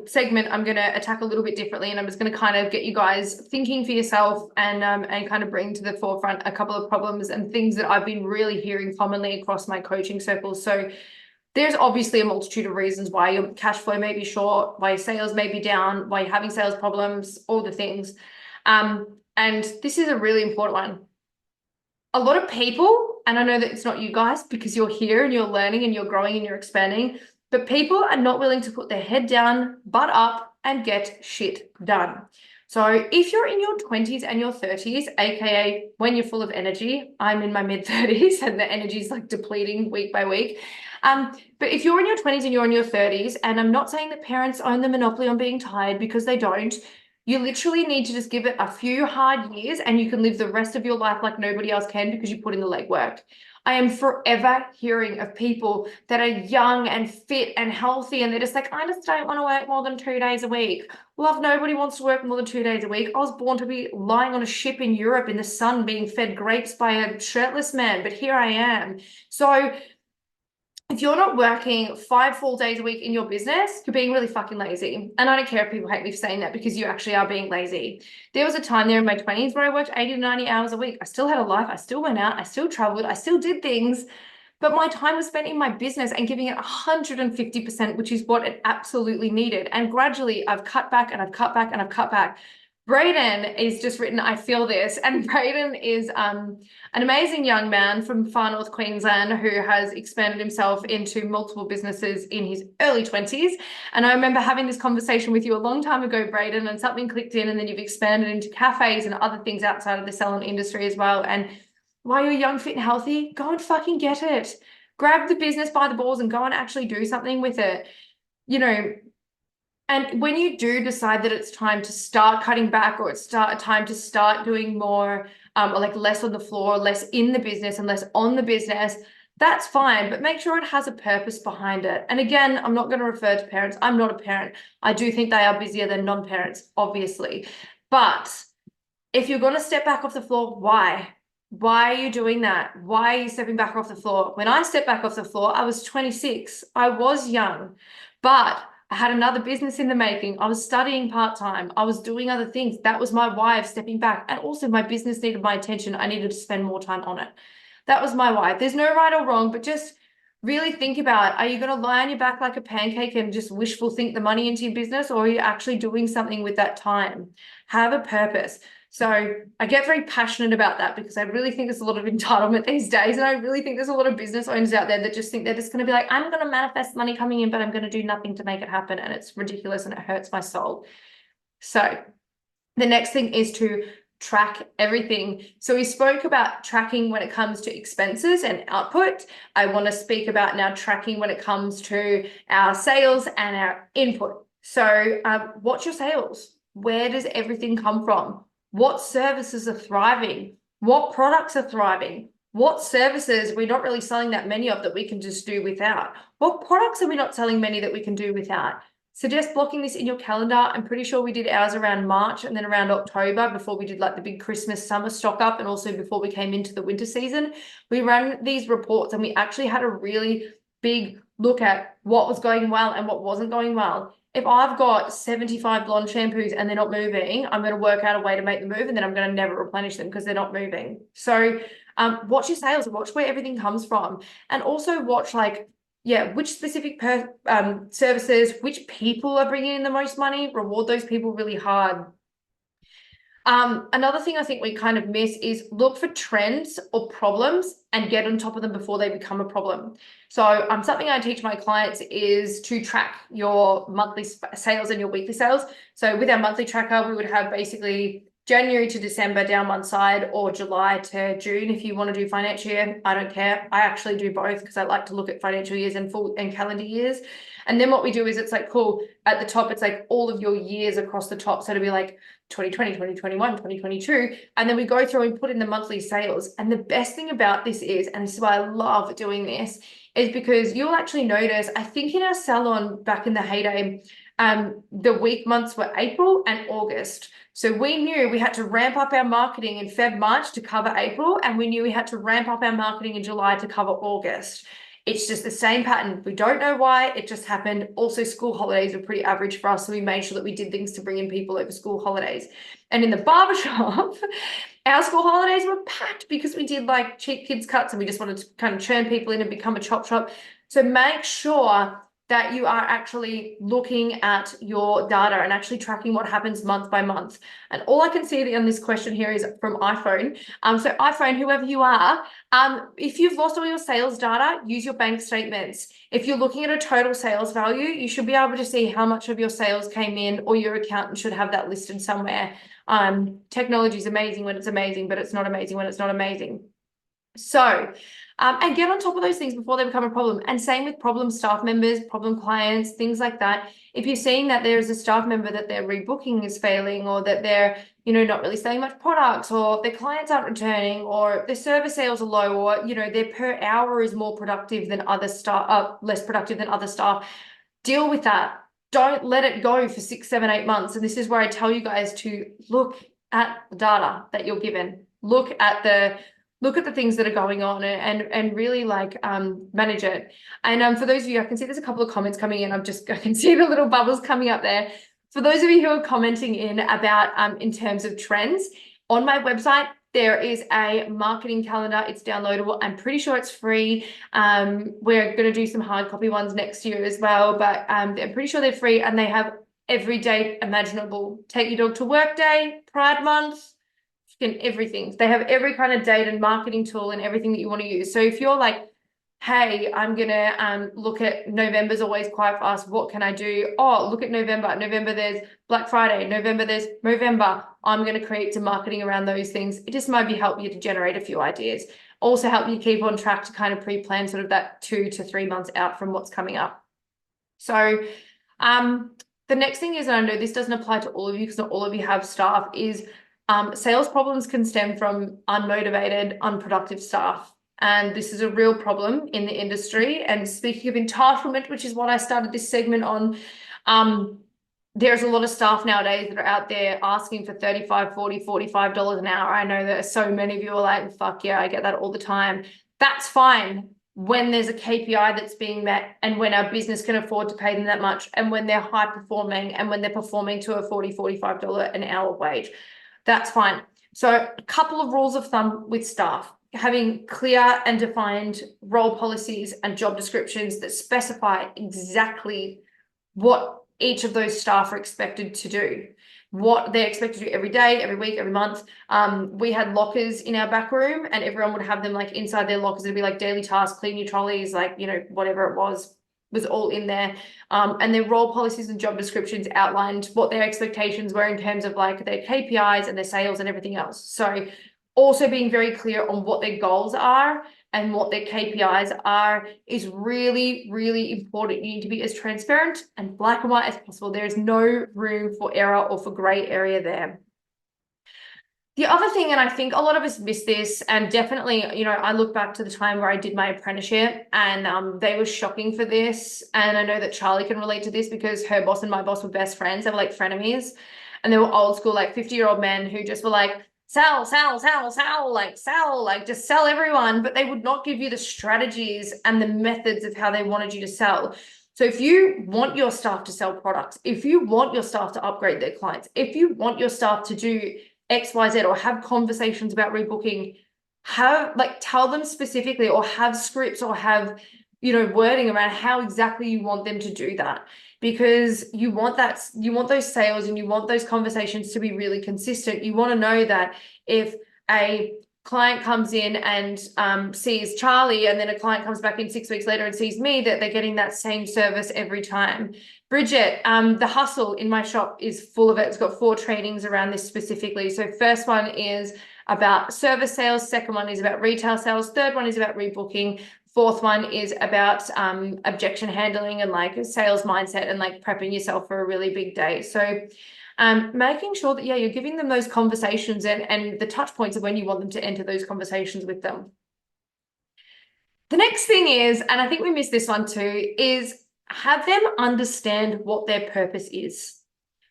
segment I'm going to attack a little bit differently, and I'm just going to kind of get you guys thinking for yourself and kind of bring to the forefront a couple of problems and things that I've been really hearing commonly across my coaching circles. So there's obviously a multitude of reasons why your cash flow may be short, why your sales may be down, why you're having sales problems, all the things. And this is a really important one. A lot of people, and I know that it's not you guys because you're here and you're learning and you're growing and you're expanding, but people are not willing to put their head down, butt up, and get shit done. So if you're in your 20s and your 30s, aka when you're full of energy, I'm in my mid-30s and the energy is like depleting week by week. But if you're in your 20s and you're in your 30s, and I'm not saying that parents own the monopoly on being tired, because they don't, you literally need to just give it a few hard years and you can live the rest of your life like nobody else can, because you put in the legwork. I am forever hearing of people that are young and fit and healthy, and they're just like, I just don't want to work more than 2 days a week. Love, nobody wants to work more than 2 days a week. I was born to be lying on a ship in Europe in the sun being fed grapes by a shirtless man, but here I am. So if you're not working 5 full days a week in your business, you're being really fucking lazy. And I don't care if people hate me for saying that, because you actually are being lazy. There was a time there in my 20s where I worked 80 to 90 hours a week. I still had a life. I still went out. I still traveled. I still did things. But my time was spent in my business and giving it 150%, which is what it absolutely needed. And gradually I've cut back and I've cut back and I've cut back. Brayden is just written, I feel this. And Brayden is an amazing young man from far north Queensland who has expanded himself into multiple businesses in his early 20s. And I remember having this conversation with you a long time ago, Brayden, and something clicked in, and then you've expanded into cafes and other things outside of the salon industry as well. And while you're young, fit, and healthy, go and fucking get it. Grab the business by the balls and go and actually do something with it. And when you do decide that it's time to start cutting back, or it's time to start doing more, or like less on the floor, less in the business and less on the business, that's fine, but make sure it has a purpose behind it. And again, I'm not going to refer to parents. I'm not a parent. I do think they are busier than non-parents, obviously. But if you're going to step back off the floor, why? Why are you doing that? Why are you stepping back off the floor? When I stepped back off the floor, I was 26. I was young, but I had another business in the making. I was studying part-time. I was doing other things. That was my why of stepping back. And also my business needed my attention. I needed to spend more time on it. That was my why. There's no right or wrong, but just really think about, are you going to lie on your back like a pancake and just wishful think the money into your business, or are you actually doing something with that time? Have a purpose. So I get very passionate about that because I really think there's a lot of entitlement these days. And I really think there's a lot of business owners out there that just think they're just going to be like, I'm going to manifest money coming in, but I'm going to do nothing to make it happen. And it's ridiculous and it hurts my soul. So the next thing is to track everything. So we spoke about tracking when it comes to expenses and output. I want to speak about now tracking when it comes to our sales and our input. So what's your sales? Where does everything come from? What services are thriving? What products are thriving? What services we're not really selling that many of that we can just do without? What products are we not selling many that we can do without? Suggest blocking this in your calendar. I'm pretty sure we did ours around March and then around October before we did like the big Christmas summer stock up, and also before we came into the winter season. We ran these reports and we actually had a really big look at what was going well and what wasn't going well. If I've got 75 blonde shampoos and they're not moving, I'm going to work out a way to make them move, and then I'm going to never replenish them because they're not moving. So watch your sales, watch where everything comes from, and also watch which specific services, which people are bringing in the most money, reward those people really hard. Another thing I think we kind of miss is look for trends or problems and get on top of them before they become a problem. So something I teach my clients is to track your monthly sales and your weekly sales. So with our monthly tracker, we would have basically January to December down one side, or July to June if you want to do financial year. I don't care. I actually do both because I like to look at financial years and full and calendar years. And then what we do is it's like, cool, at the top, it's like all of your years across the top. So it'll be like 2020, 2021, 2022. And then we go through and put in the monthly sales. And the best thing about this is, and this is why I love doing this, is because you'll actually notice, I think in our salon back in the heyday, the weak months were April and August. So we knew we had to ramp up our marketing in March to cover April, and we knew we had to ramp up our marketing in July to cover August. It's just the same pattern. We don't know why, it just happened. Also, school holidays were pretty average for us, so we made sure that we did things to bring in people over school holidays. And in the barbershop, our school holidays were packed because we did like cheap kids cuts and we just wanted to kind of churn people in and become a chop shop. So make sure that you are actually looking at your data and actually tracking what happens month by month. And all I can see on this question here is from iPhone. So iPhone, whoever you are, if you've lost all your sales data, use your bank statements. If you're looking at a total sales value, you should be able to see how much of your sales came in, or your accountant should have that listed somewhere. Technology is amazing when it's amazing, but it's not amazing when it's not amazing. So, and get on top of those things before they become a problem. And same with problem staff members, problem clients, things like that. If you're seeing that there's a staff member that their rebooking is failing, or that they're, not really selling much products, or their clients aren't returning, or their service sales are low, or, their per hour is more productive than other staff, less productive than other staff, deal with that. Don't let it go for 6, 7, 8 months. And this is where I tell you guys to look at the data that you're given. Look at the things that are going on and really manage it. And for those of you, I can see there's a couple of comments coming in. I can see the little bubbles coming up there. For those of you who are commenting in about in terms of trends, on my website, there is a marketing calendar. It's downloadable. I'm pretty sure it's free. We're going to do some hard copy ones next year as well, but I'm pretty sure they're free, and they have every date imaginable. Take your dog to work day, Pride Month, and everything. They have every kind of date and marketing tool and everything that you want to use. So if you're like, hey, I'm gonna look at November's always quite fast, what can I do? Oh, look at November. November there's Black Friday. November there's Movember. I'm going to create some marketing around those things. It just might help you to generate a few ideas. Also help you keep on track to kind of pre-plan sort of that 2 to 3 months out from what's coming up. So the The next thing is, and I know this doesn't apply to all of you because not all of you have staff, is sales problems can stem from unmotivated, unproductive staff. And this is a real problem in the industry. And speaking of entitlement, which is what I started this segment on, there's a lot of staff nowadays that are out there asking for $35, $40, $45 an hour. I know that so many of you are like, fuck yeah, I get that all the time. That's fine when there's a KPI that's being met and when our business can afford to pay them that much and when they're high performing and when they're performing to a $40, $45 an hour wage. That's fine. So a couple of rules of thumb with staff: having clear and defined role policies and job descriptions that specify exactly what each of those staff are expected to do, what they're expected to do every day, every week, every month. We had lockers in our back room and everyone would have them like inside their lockers. It'd be like daily tasks, clean your trolleys, like, you know, whatever it was all in there. And their role policies and job descriptions outlined what their expectations were in terms of like their KPIs and their sales and everything else. So also being very clear on what their goals are and what their KPIs are is really, really important. You need to be as transparent and black and white as possible. There is no room for error or for gray area there. The other thing, and I think a lot of us miss this, and definitely, you know, I look back to the time where I did my apprenticeship and they were shocking for this. And I know that Charlie can relate to this because her boss and my boss were best friends. They were like frenemies. And they were old school, like 50-year-old men who just were like, sell, like just sell everyone. But they would not give you the strategies and the methods of how they wanted you to sell. So if you want your staff to sell products, if you want your staff to upgrade their clients, if you want your staff to do XYZ or have conversations about rebooking, tell them specifically or have scripts or have, you know, wording around how exactly you want them to do that, because you want those sales and you want those conversations to be really consistent. You want to know that if a client comes in and sees Charlie and then a client comes back in 6 weeks later and sees me, that they're getting that same service every time. Bridget, the hustle in my shop is full of it. It's got 4 trainings around this specifically. So first one is about service sales. Second one is about retail sales. Third one is about rebooking. Fourth one is about objection handling and like sales mindset and like prepping yourself for a really big day. So making sure that, yeah, you're giving them those conversations and the touch points of when you want them to enter those conversations with them. The next thing is, and I think we missed this one too, is have them understand what their purpose is.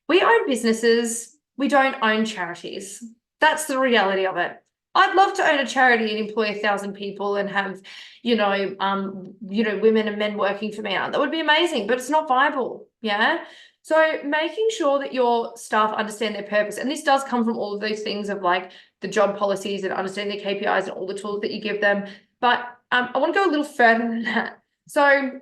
We own businesses. We don't own charities. That's the reality of it. I'd love to own a charity and employ 1,000 people and have, women and men working for me. That would be amazing, but it's not viable. Yeah. So making sure that your staff understand their purpose, and this does come from all of those things of like the job policies and understanding their KPIs and all the tools that you give them. But I want to go a little further than that. So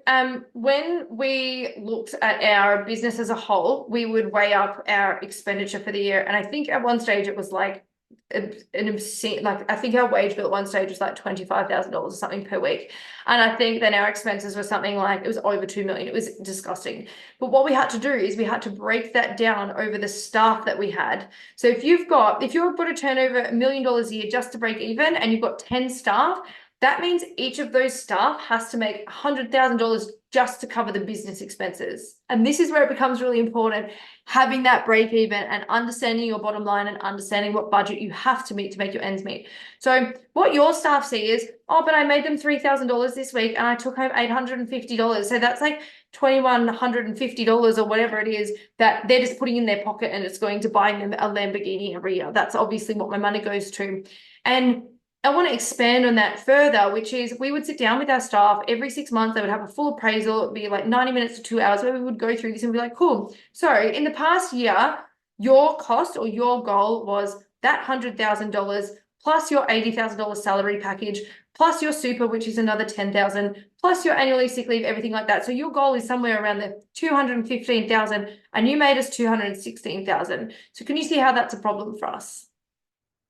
when we looked at our business as a whole, we would weigh up our expenditure for the year. And I think at one stage it was like an obscene, like I think our wage bill at one stage was like $25,000 or something per week. And I think then our expenses were something like, it was over 2 million. It was disgusting. But what we had to do is we had to break that down over the staff that we had. So if you've got a turnover $1 million a year just to break even and you've got 10 staff, that means each of those staff has to make $100,000 just to cover the business expenses. And this is where it becomes really important, having that break even and understanding your bottom line and understanding what budget you have to meet to make your ends meet. So what your staff see is, oh, but I made them $3,000 this week and I took home $850. So that's like $2,150 or whatever it is that they're just putting in their pocket, and it's going to buy them a Lamborghini every year. That's obviously what my money goes to. And I want to expand on that further, which is we would sit down with our staff every 6 months. They would have a full appraisal. It'd be like 90 minutes to 2 hours where we would go through this and be like, cool. So in the past year, your cost or your goal was that $100,000 plus your $80,000 salary package, plus your super, which is another $10,000, plus your annual sick leave, everything like that. So your goal is somewhere around the $215,000 and you made us $216,000. So can you see how that's a problem for us?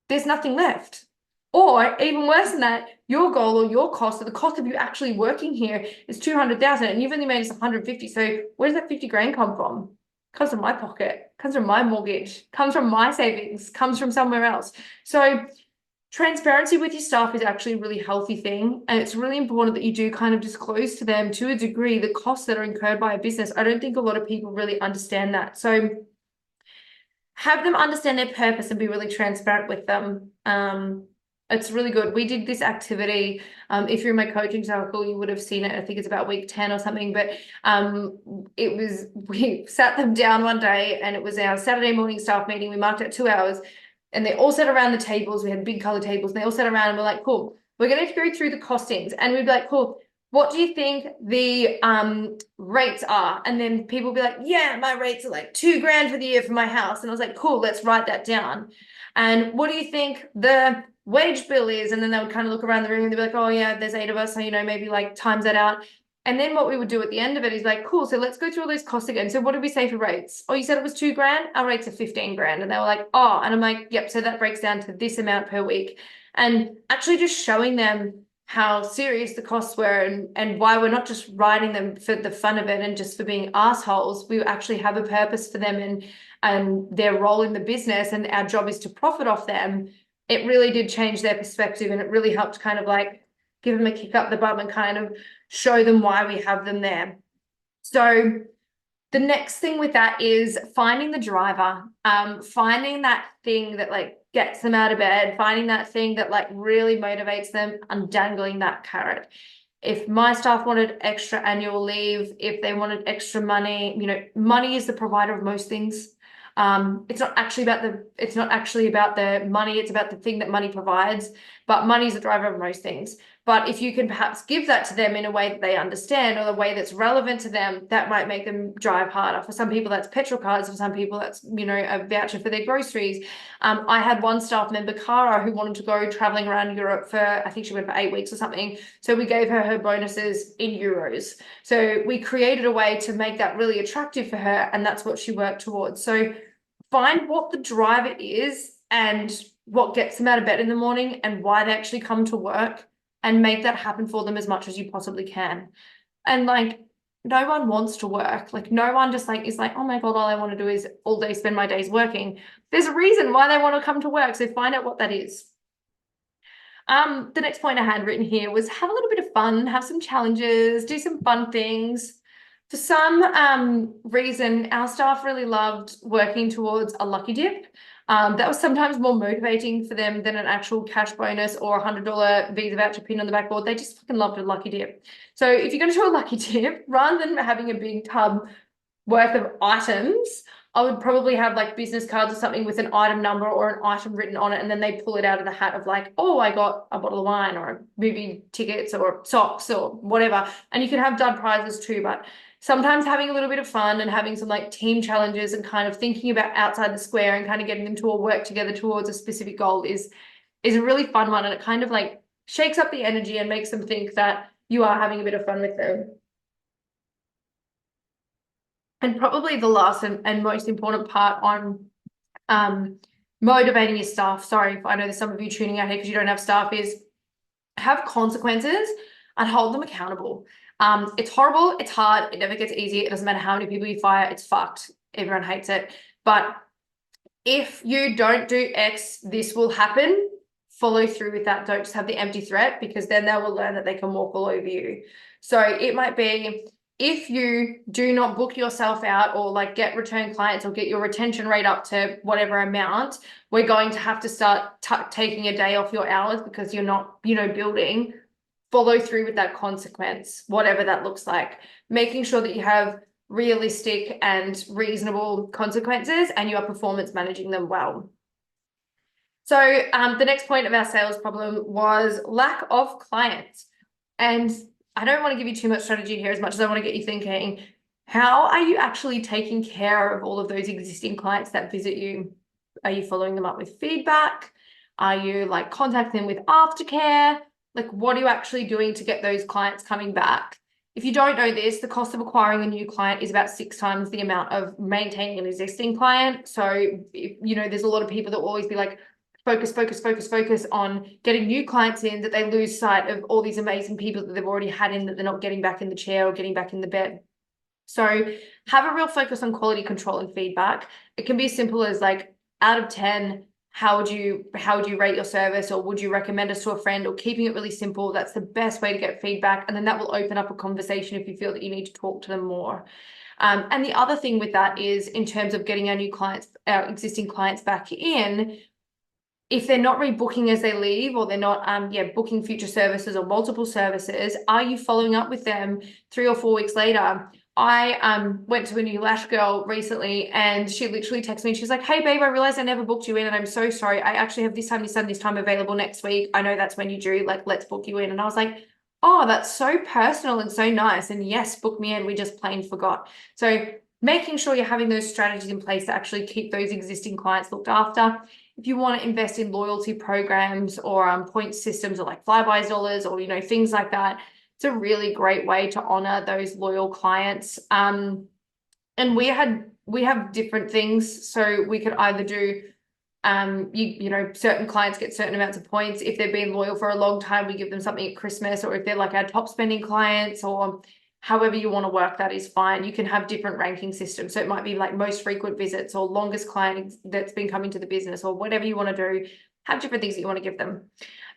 There's nothing left. Or even worse than that, your goal or your cost or the cost of you actually working here is 200,000 and you've only made us 150. So where does that 50 grand come from? Comes from my pocket, comes from my mortgage, comes from my savings, comes from somewhere else. So Transparency with your staff is actually a really healthy thing. And it's really important that you do kind of disclose to them to a degree the costs that are incurred by a business. I don't think a lot of people really understand that. So have them understand their purpose and be really transparent with them. It's really good. We did this activity. If you're in my coaching circle, you would have seen it. I think it's about week 10 or something, but we sat them down one day and it was our Saturday morning staff meeting. We marked out 2 hours and they all sat around the tables. We had big colored tables and they all sat around and we're like, cool, we're going to go through the costings. And we'd be like, cool, what do you think the rates are? And then people be like, yeah, my rates are like $2,000 for the year for my house. And I was like, cool, let's write that down. And what do you think the wage bill is? And then they would kind of look around the room and they'd be like, oh yeah, there's 8 of us. So, maybe like times that out. And then what we would do at the end of it is like, cool, so let's go through all those costs again. So what did we say for rates? Oh, you said it was $2,000? Our rates are $15,000. And they were like, oh, and I'm like, yep, so that breaks down to this amount per week. And actually just showing them how serious the costs were and why we're not just writing them for the fun of it and just for being assholes. We actually have a purpose for them and their role in the business, and our job is to profit off them. It really did change their perspective, and it really helped kind of like give them a kick up the bum and kind of show them why we have them there. So the next thing with that is finding the driver, finding that thing that like gets them out of bed, finding that thing that like really motivates them, and dangling that carrot. If my staff wanted extra annual leave, if they wanted extra money, money is the provider of most things. It's not actually about the money, it's about the thing that money provides, but money is the driver of most things. But if you can perhaps give that to them in a way that they understand or the way that's relevant to them, that might make them drive harder. For some people, that's petrol cards. For some people, that's, a voucher for their groceries. I had one staff member, Cara, who wanted to go traveling around Europe for, I think she went for 8 weeks or something. So we gave her bonuses in euros. So we created a way to make that really attractive for her. And that's what she worked towards. So find what the driver is and what gets them out of bed in the morning and why they actually come to work, and make that happen for them as much as you possibly can. And like, no one wants to work. Like, no one just like is like, oh my God, all I want to do is all day spend my days working. There's a reason why they want to come to work. So find out what that is. The next point I had written here was have a little bit of fun, have some challenges, do some fun things. For some reason, our staff really loved working towards a lucky dip. That was sometimes more motivating for them than an actual cash bonus or a $100 Visa voucher pin on the backboard. They just fucking loved a lucky dip. So if you're going to do a lucky dip, rather than having a big tub worth of items, I would probably have like business cards or something with an item number or an item written on it. And then they pull it out of the hat of like, oh, I got a bottle of wine or movie tickets or socks or whatever. And you can have dud prizes too, but sometimes having a little bit of fun and having some like team challenges and kind of thinking about outside the square and kind of getting them to all work together towards a specific goal is a really fun one. And it kind of like shakes up the energy and makes them think that you are having a bit of fun with them. And probably the last and most important part on motivating your staff, sorry if I know there's some of you tuning out here because you don't have staff, is have consequences and hold them accountable. It's horrible, it's hard, it never gets easy. It doesn't matter how many people you fire, it's fucked. Everyone hates it. But if you don't do X, this will happen. Follow through with that. Don't just have the empty threat, because then they will learn that they can walk all over you. So it might be, if you do not book yourself out or like get return clients or get your retention rate up to whatever amount, we're going to have to start taking a day off your hours because you're not, building. Follow through with that consequence, whatever that looks like, making sure that you have realistic and reasonable consequences and you are performance managing them well. So the next point of our sales problem was lack of clients. And I don't want to give you too much strategy here as much as I want to get you thinking, how are you actually taking care of all of those existing clients that visit you? Are you following them up with feedback? Are you like contacting them with aftercare? Like, what are you actually doing to get those clients coming back? If you don't know this, the cost of acquiring a new client is about 6 times the amount of maintaining an existing client. So, there's a lot of people that will always be like, focus on getting new clients in, that they lose sight of all these amazing people that they've already had in, that they're not getting back in the chair or getting back in the bed. So have a real focus on quality control and feedback. It can be as simple as like, out of 10, how would you rate your service, or would you recommend us to a friend, or keeping it really simple. That's the best way to get feedback. And then that will open up a conversation if you feel that you need to talk to them more. And the other thing with that is, in terms of getting our existing clients back in, if they're not rebooking as they leave, or they're not booking future services or multiple services, are you following up with them 3 or 4 weeks later? I went to a new lash girl recently, and she literally texted me. She's like, "Hey babe, I realized I never booked you in, and I'm so sorry. I actually have this time, this time, this time available next week. I know that's when you do, like, let's book you in." And I was like, "Oh, that's so personal and so nice. And yes, book me in. We just plain forgot." So making sure you're having those strategies in place to actually keep those existing clients looked after. If you want to invest in loyalty programs, or point systems, or like Flybuys dollars, or things like that, it's a really great way to honor those loyal clients. And we have different things, so we could either do certain clients get certain amounts of points if they've been loyal for a long time. We give them something at Christmas, or if they're like our top spending clients, or however you want to work that is fine. You can have different ranking systems. So it might be like most frequent visits, or longest client that's been coming to the business, or whatever you want to do. Have different things that you want to give them.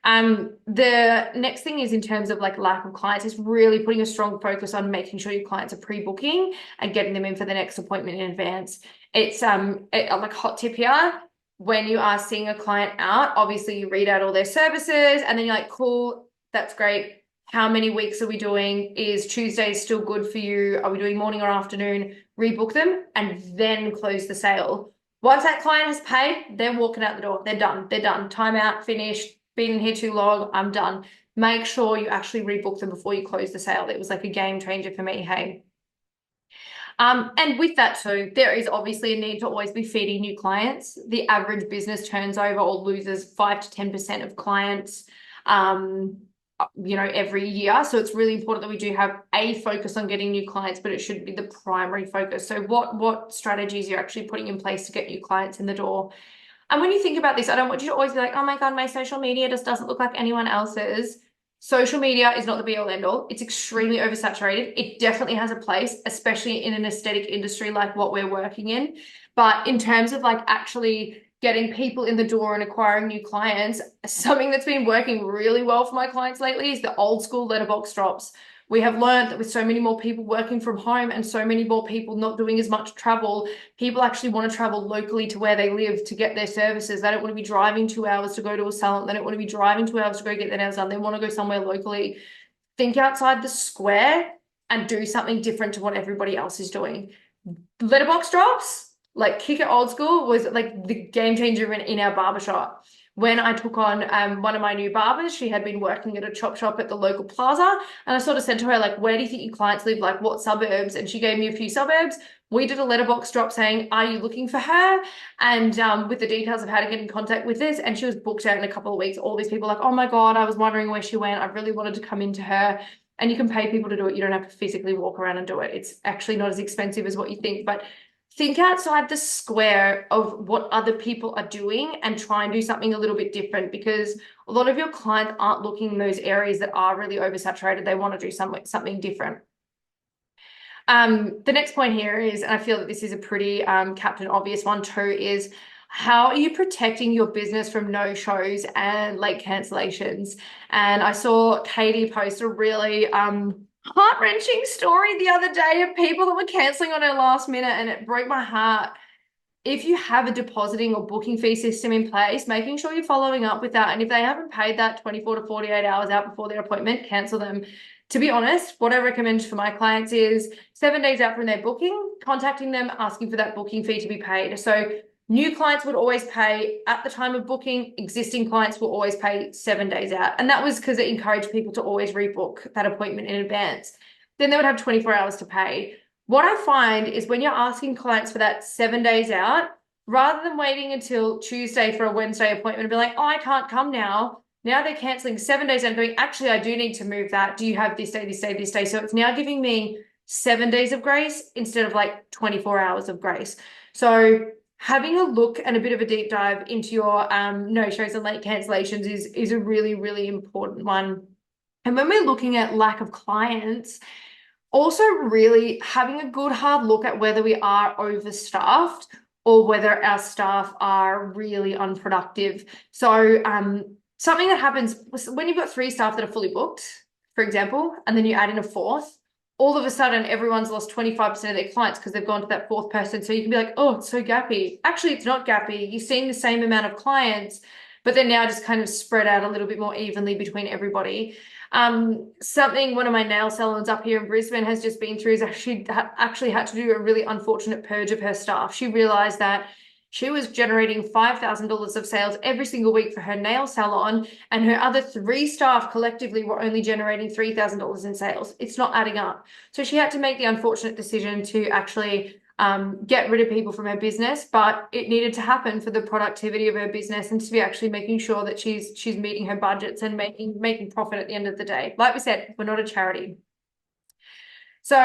The next thing is, in terms of like lack of clients, is really putting a strong focus on making sure your clients are pre-booking and getting them in for the next appointment in advance. It's like hot tip here. When you are seeing a client out, obviously you read out all their services, and then you're like, cool, that's great. How many weeks are we doing? Is Tuesday still good for you? Are we doing morning or afternoon? Rebook them, and then close the sale. Once that client has paid, they're walking out the door. They're done. They're done. Time out, finished. Been in here too long. I'm done. Make sure you actually rebook them before you close the sale. It was like a game changer for me. Hey. And with that too, there is obviously a need to always be feeding new clients. The average business turns over or loses 5 to 10% of clients, every year. So it's really important that we do have a focus on getting new clients, but it should be the primary focus. So what strategies you're actually putting in place to get new clients in the door. And when you think about this, I don't want you to always be like, oh my God, my social media just doesn't look like anyone else's. Social media is not the be all end all. It's extremely oversaturated. It definitely has a place, especially in an aesthetic industry like what we're working in. But in terms of like actually getting people in the door and acquiring new clients, something that's been working really well for my clients lately is the old school letterbox drops. We have learned that with so many more people working from home and so many more people not doing as much travel, people actually want to travel locally to where they live to get their services. They don't want to be driving 2 hours to go to a salon. They don't want to be driving 2 hours to go get their nails done. They want to go somewhere locally. Think outside the square and do something different to what everybody else is doing. Letterbox drops, like kick it old school, was like the game changer in our barbershop. When I took on one of my new barbers, she had been working at a chop shop at the local plaza. And I sort of said to her, like, where do you think your clients live? Like, what suburbs? And she gave me a few suburbs. We did a letterbox drop saying, are you looking for her? And with the details of how to get in contact with this. And she was booked out in a couple of weeks. All these people like, oh my God, I was wondering where she went. I really wanted to come into her. And you can pay people to do it. You don't have to physically walk around and do it. It's actually not as expensive as what you think. But think outside the square of what other people are doing and try and do something a little bit different, because a lot of your clients aren't looking in those areas that are really oversaturated. They want to do something different. The next point here is, and I feel that this is a pretty captain obvious one too, is how are you protecting your business from no-shows and late cancellations? And I saw Katie post a really heart-wrenching story the other day of people that were canceling on her last minute, and it broke my heart. If you have a depositing or booking fee system in place, making sure you're following up with that. And if they haven't paid that 24 to 48 hours out before their appointment, cancel them. To be honest, what I recommend for my clients is 7 days out from their booking, contacting them, asking for that booking fee to be paid. So new clients would always pay at the time of booking. Existing clients will always pay 7 days out. And that was because it encouraged people to always rebook that appointment in advance. Then they would have 24 hours to pay. What I find is when you're asking clients for that 7 days out, rather than waiting until Tuesday for a Wednesday appointment and be like, oh, I can't come now. Now they're canceling 7 days and going, actually, I do need to move that. Do you have this day, this day, this day? So it's now giving me 7 days of grace instead of like 24 hours of grace. So having a look and a bit of a deep dive into your no-shows and late cancellations is a really, really important one. And when we're looking at lack of clients, also really having a good hard look at whether we are overstaffed or whether our staff are really unproductive. So something that happens when you've got 3 staff that are fully booked, for example, and then you add in a 4th, all of a sudden everyone's lost 25% of their clients because they've gone to that 4th person. So you can be like, oh, it's so gappy. Actually, it's not gappy. You're seeing the same amount of clients, but they're now just kind of spread out a little bit more evenly between everybody. Something one of my nail salons up here in Brisbane has just been through is actually had to do a really unfortunate purge of her staff. She realized that she was generating $5,000 of sales every single week for her nail salon, and her other 3 staff collectively were only generating $3,000 in sales. It's not adding up. So she had to make the unfortunate decision to actually get rid of people from her business, but it needed to happen for the productivity of her business and to be actually making sure that she's meeting her budgets and making profit at the end of the day. Like we said, we're not a charity. So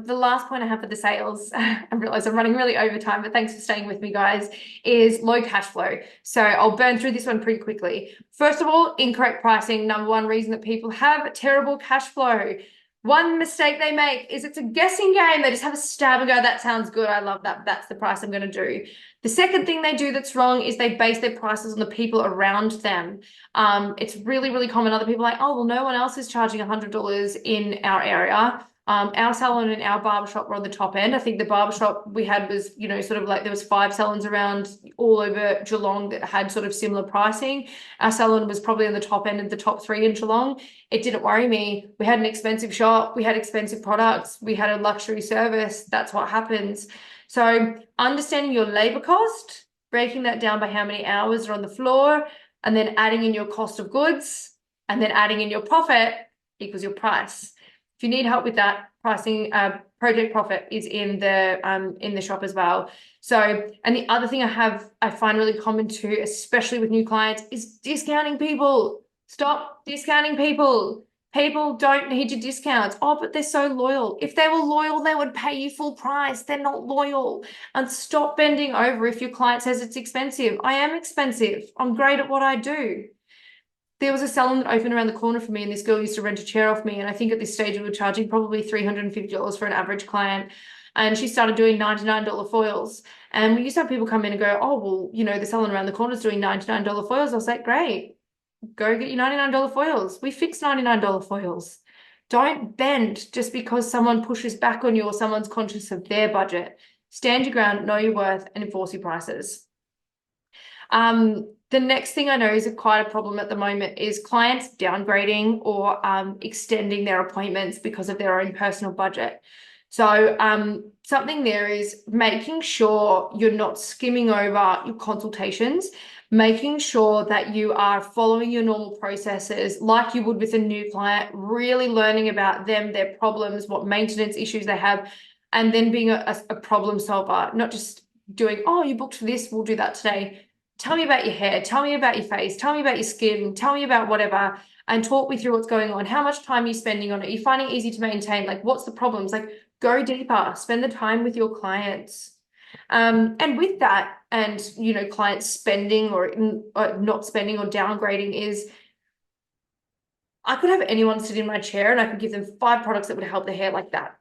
the last point I have for the sales, I realize I'm running really over time, but thanks for staying with me, guys, is low cash flow. So I'll burn through this one pretty quickly. First of all, incorrect pricing. Number one reason that people have terrible cash flow. One mistake they make is it's a guessing game. They just have a stab and go, that sounds good. I love that. That's the price I'm going to do. The second thing they do that's wrong is they base their prices on the people around them. It's really, really common. Other people are like, oh, well, no one else is charging $100 in our area. Our salon and our barbershop were on the top end. I think the barbershop we had was, sort of like there was 5 salons around all over Geelong that had sort of similar pricing. Our salon was probably on the top end of the top 3 in Geelong. It didn't worry me. We had an expensive shop. We had expensive products. We had a luxury service. That's what happens. So understanding your labor cost, breaking that down by how many hours are on the floor, and then adding in your cost of goods, and then adding in your profit equals your price. If you need help with that, pricing, project profit is in the shop as well. So, and the other thing I find really common too, especially with new clients, is discounting people. Stop discounting people. People don't need your discounts. Oh, but they're so loyal. If they were loyal, they would pay you full price. They're not loyal. And stop bending over if your client says it's expensive. I am expensive. I'm great at what I do. There was a salon that opened around the corner for me, and this girl used to rent a chair off me. And I think at this stage we were charging probably $350 for an average client. And she started doing $99 foils. And we used to have people come in and go, oh, well, the salon around the corner is doing $99 foils. I was like, great, go get your $99 foils. We fix $99 foils. Don't bend just because someone pushes back on you or someone's conscious of their budget. Stand your ground, know your worth, and enforce your prices. The next thing I know is quite a problem at the moment is clients downgrading or extending their appointments because of their own personal budget. So something there is making sure you're not skimming over your consultations, making sure that you are following your normal processes like you would with a new client, really learning about them, their problems, what maintenance issues they have, and then being a problem solver, not just doing, oh, you booked for this, we'll do that today. Tell me about your hair, tell me about your face, tell me about your skin, tell me about whatever, and talk me through what's going on. How much time are you spending on it? Are you finding it easy to maintain? Like, what's the problems? Like, go deeper, spend the time with your clients. And with that, and, clients spending or not spending or downgrading is, I could have anyone sit in my chair and I could give them 5 products that would help their hair like that.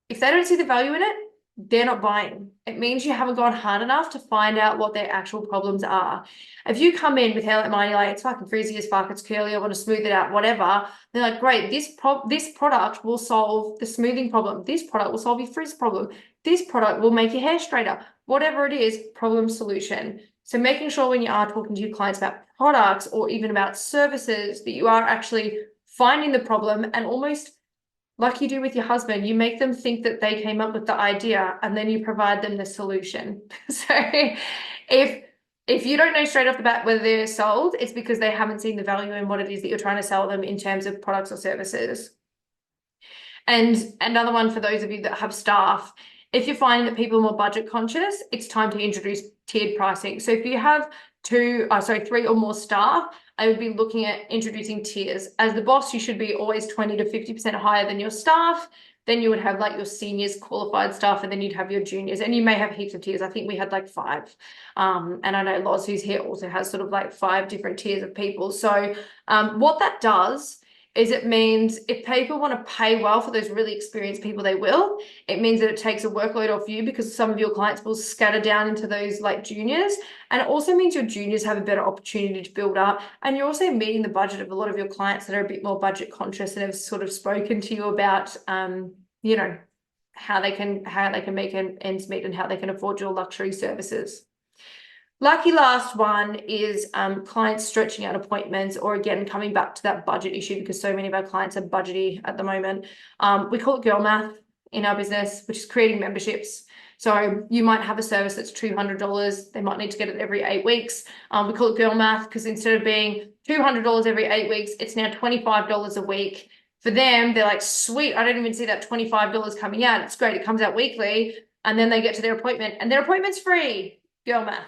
If they don't see the value in it, they're not buying. It means you haven't gone hard enough to find out what their actual problems are. If you come in with hair like mine, you're like, it's fucking frizzy as fuck, it's curly, I want to smooth it out, whatever. They're like, great, this product will solve the smoothing problem. This product will solve your frizz problem. This product will make your hair straighter. Whatever it is, problem solution. So making sure when you are talking to your clients about products or even about services that you are actually finding the problem, and almost like you do with your husband, you make them think that they came up with the idea and then you provide them the solution. So if you don't know straight off the bat whether they're sold, it's because they haven't seen the value in what it is that you're trying to sell them in terms of products or services. And another one for those of you that have staff, if you're finding that people are more budget conscious, it's time to introduce tiered pricing. So if you have 3 or more staff, I would be looking at introducing tiers. As the boss, you should be always 20 to 50% higher than your staff. Then you would have like your seniors, qualified staff, and then you'd have your juniors, and you may have heaps of tiers. I think we had like 5. And I know Loz, who's here, also has sort of like 5 different tiers of people. So what that does is it means if people want to pay well for those really experienced people, they will. It means that it takes a workload off you because some of your clients will scatter down into those like juniors. And it also means your juniors have a better opportunity to build up. And you're also meeting the budget of a lot of your clients that are a bit more budget conscious and have sort of spoken to you about, you know, how they can make ends meet and how they can afford your luxury services. Lucky last one is clients stretching out appointments, or again, coming back to that budget issue because so many of our clients are budgety at the moment. We call it girl math in our business, which is creating memberships. So you might have a service that's $200. They might need to get it every 8 weeks. We call it girl math because instead of being $200 every 8 weeks, it's now $25 a week. For them, they're like, sweet, I don't even see that $25 coming out. It's great. It comes out weekly. And then they get to their appointment and their appointment's free. Girl math.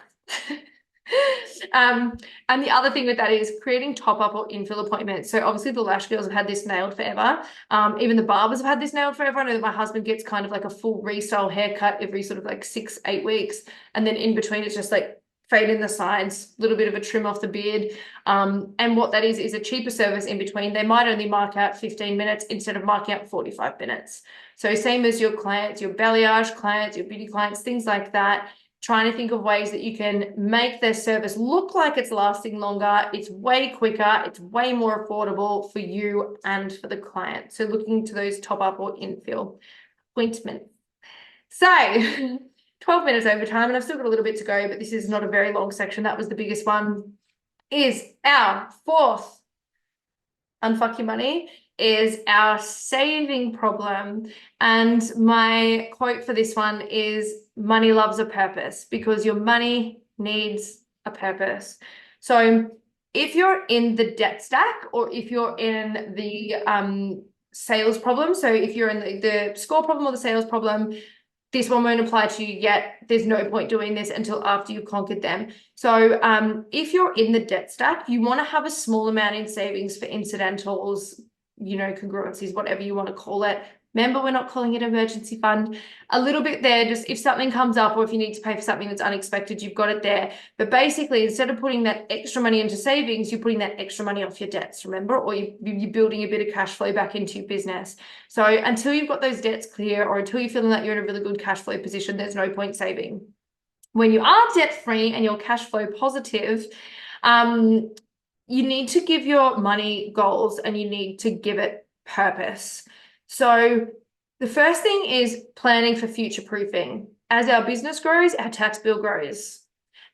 And the other thing with that is creating top-up or infill appointments. So obviously the lash girls have had this nailed forever. Even the barbers have had this nailed forever. I know that my husband gets kind of like a full restyle haircut every sort of like 6-8 weeks. And then in between it's just like fade in the sides, a little bit of a trim off the beard. And what that is a cheaper service in between. They might only mark out 15 minutes instead of marking out 45 minutes. So same as your clients, your balayage clients, your beauty clients, things like that. Trying to think of ways that you can make their service look like it's lasting longer. It's way quicker. It's way more affordable for you and for the client. So looking to those top up or infill appointments. So 12 minutes over time, and I've still got a little bit to go, but this is not a very long section. That was the biggest one. Is our fourth unfuck your money is our saving problem. And my quote for this one is money loves a purpose because your money needs a purpose. So if you're in the debt stack or if you're in the sales problem, so if you're in the score problem or the sales problem, this one won't apply to you yet. There's no point doing this until after you've conquered them. So if you're in the debt stack, you want to have a small amount in savings for incidentals, you know, congruencies, whatever you want to call it. Remember, we're not calling it emergency fund. A little bit there, just if something comes up or if you need to pay for something that's unexpected, you've got it there. But basically, instead of putting that extra money into savings, you're putting that extra money off your debts, remember? Or you're building a bit of cash flow back into your business. So until you've got those debts clear or until you're feeling that you're in a really good cash flow position, there's no point saving. When you are debt-free and you're cash flow positive, you need to give your money goals and you need to give it purpose. So the first thing is planning for future proofing. As our business grows, our tax bill grows.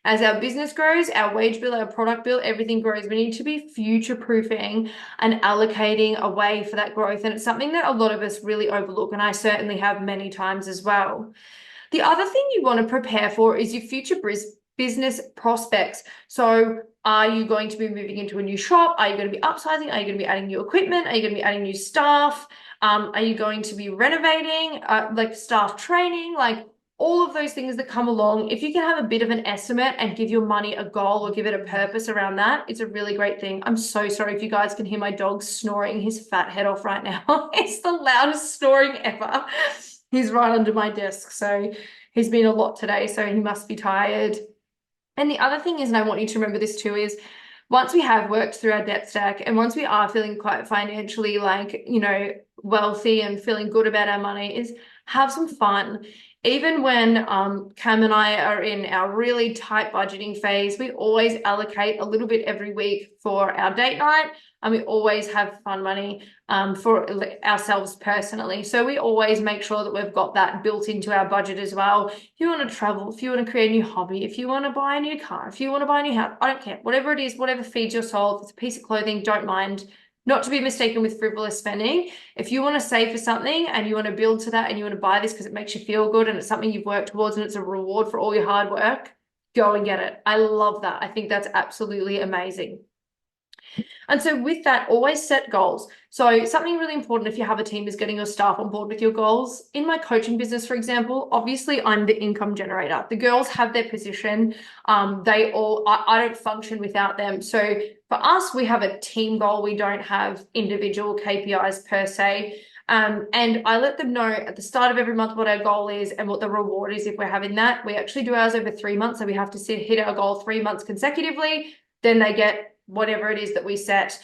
As our business grows, our wage bill, our product bill, everything grows. We need to be future proofing and allocating a way for that growth. And it's something that a lot of us really overlook. And I certainly have many times as well. The other thing you want to prepare for is your future business prospects. So are you going to be moving into a new shop? Are you going to be upsizing? Are you going to be adding new equipment? Are you going to be adding new staff? Are you going to be renovating, like staff training, like all of those things that come along? If you can have a bit of an estimate and give your money a goal or give it a purpose around that, it's a really great thing. I'm so sorry if you guys can hear my dog snoring his fat head off right now. It's the loudest snoring ever. He's right under my desk. So he's been a lot today, so he must be tired. And the other thing is, and I want you to remember this too, is once we have worked through our debt stack and once we are feeling quite financially like, you know, wealthy and feeling good about our money, is have some fun. Even when Cam and I are in our really tight budgeting phase, we always allocate a little bit every week for our date night, and we always have fun money for ourselves personally. So we always make sure that we've got that built into our budget as well. If you want to travel, if you want to create a new hobby, if you want to buy a new car, if you want to buy a new house, I don't care. Whatever it is, whatever feeds your soul, if it's a piece of clothing, don't mind. Not to be mistaken with frivolous spending. If you want to save for something and you want to build to that and you want to buy this because it makes you feel good and it's something you've worked towards and it's a reward for all your hard work, go and get it. I love that. I think that's absolutely amazing. And so with that, always set goals. So something really important if you have a team is getting your staff on board with your goals. In my coaching business, for example, obviously I'm the income generator. The girls have their position. I don't function without them. So for us, we have a team goal. We don't have individual KPIs per se. And I let them know at the start of every month what our goal is and what the reward is if we're having that. We actually do ours over 3 months. So we have to hit our goal 3 months consecutively. Then they get whatever it is that we set.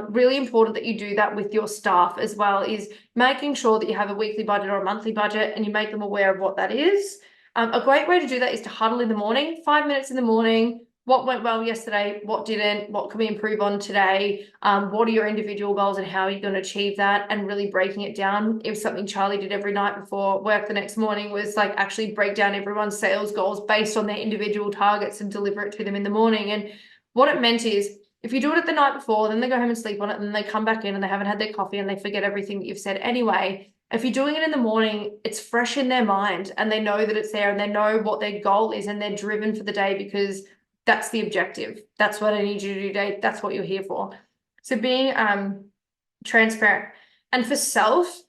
Really important that you do that with your staff as well, is making sure that you have a weekly budget or a monthly budget and you make them aware of what that is. A great way to do that is to huddle in the morning, 5 minutes in the morning. What went well yesterday? What didn't? What can we improve on today? What are your individual goals and how are you going to achieve that? And really breaking it down. If something Charlie did every night before work the next morning was like actually break down everyone's sales goals based on their individual targets and deliver it to them in the morning. And what it meant is, if you do it the night before, then they go home and sleep on it, and then they come back in and they haven't had their coffee and they forget everything that you've said anyway. If you're doing it in the morning, it's fresh in their mind and they know that it's there and they know what their goal is and they're driven for the day because that's the objective. That's what I need you to do today. That's what you're here for. So being transparent, and for self,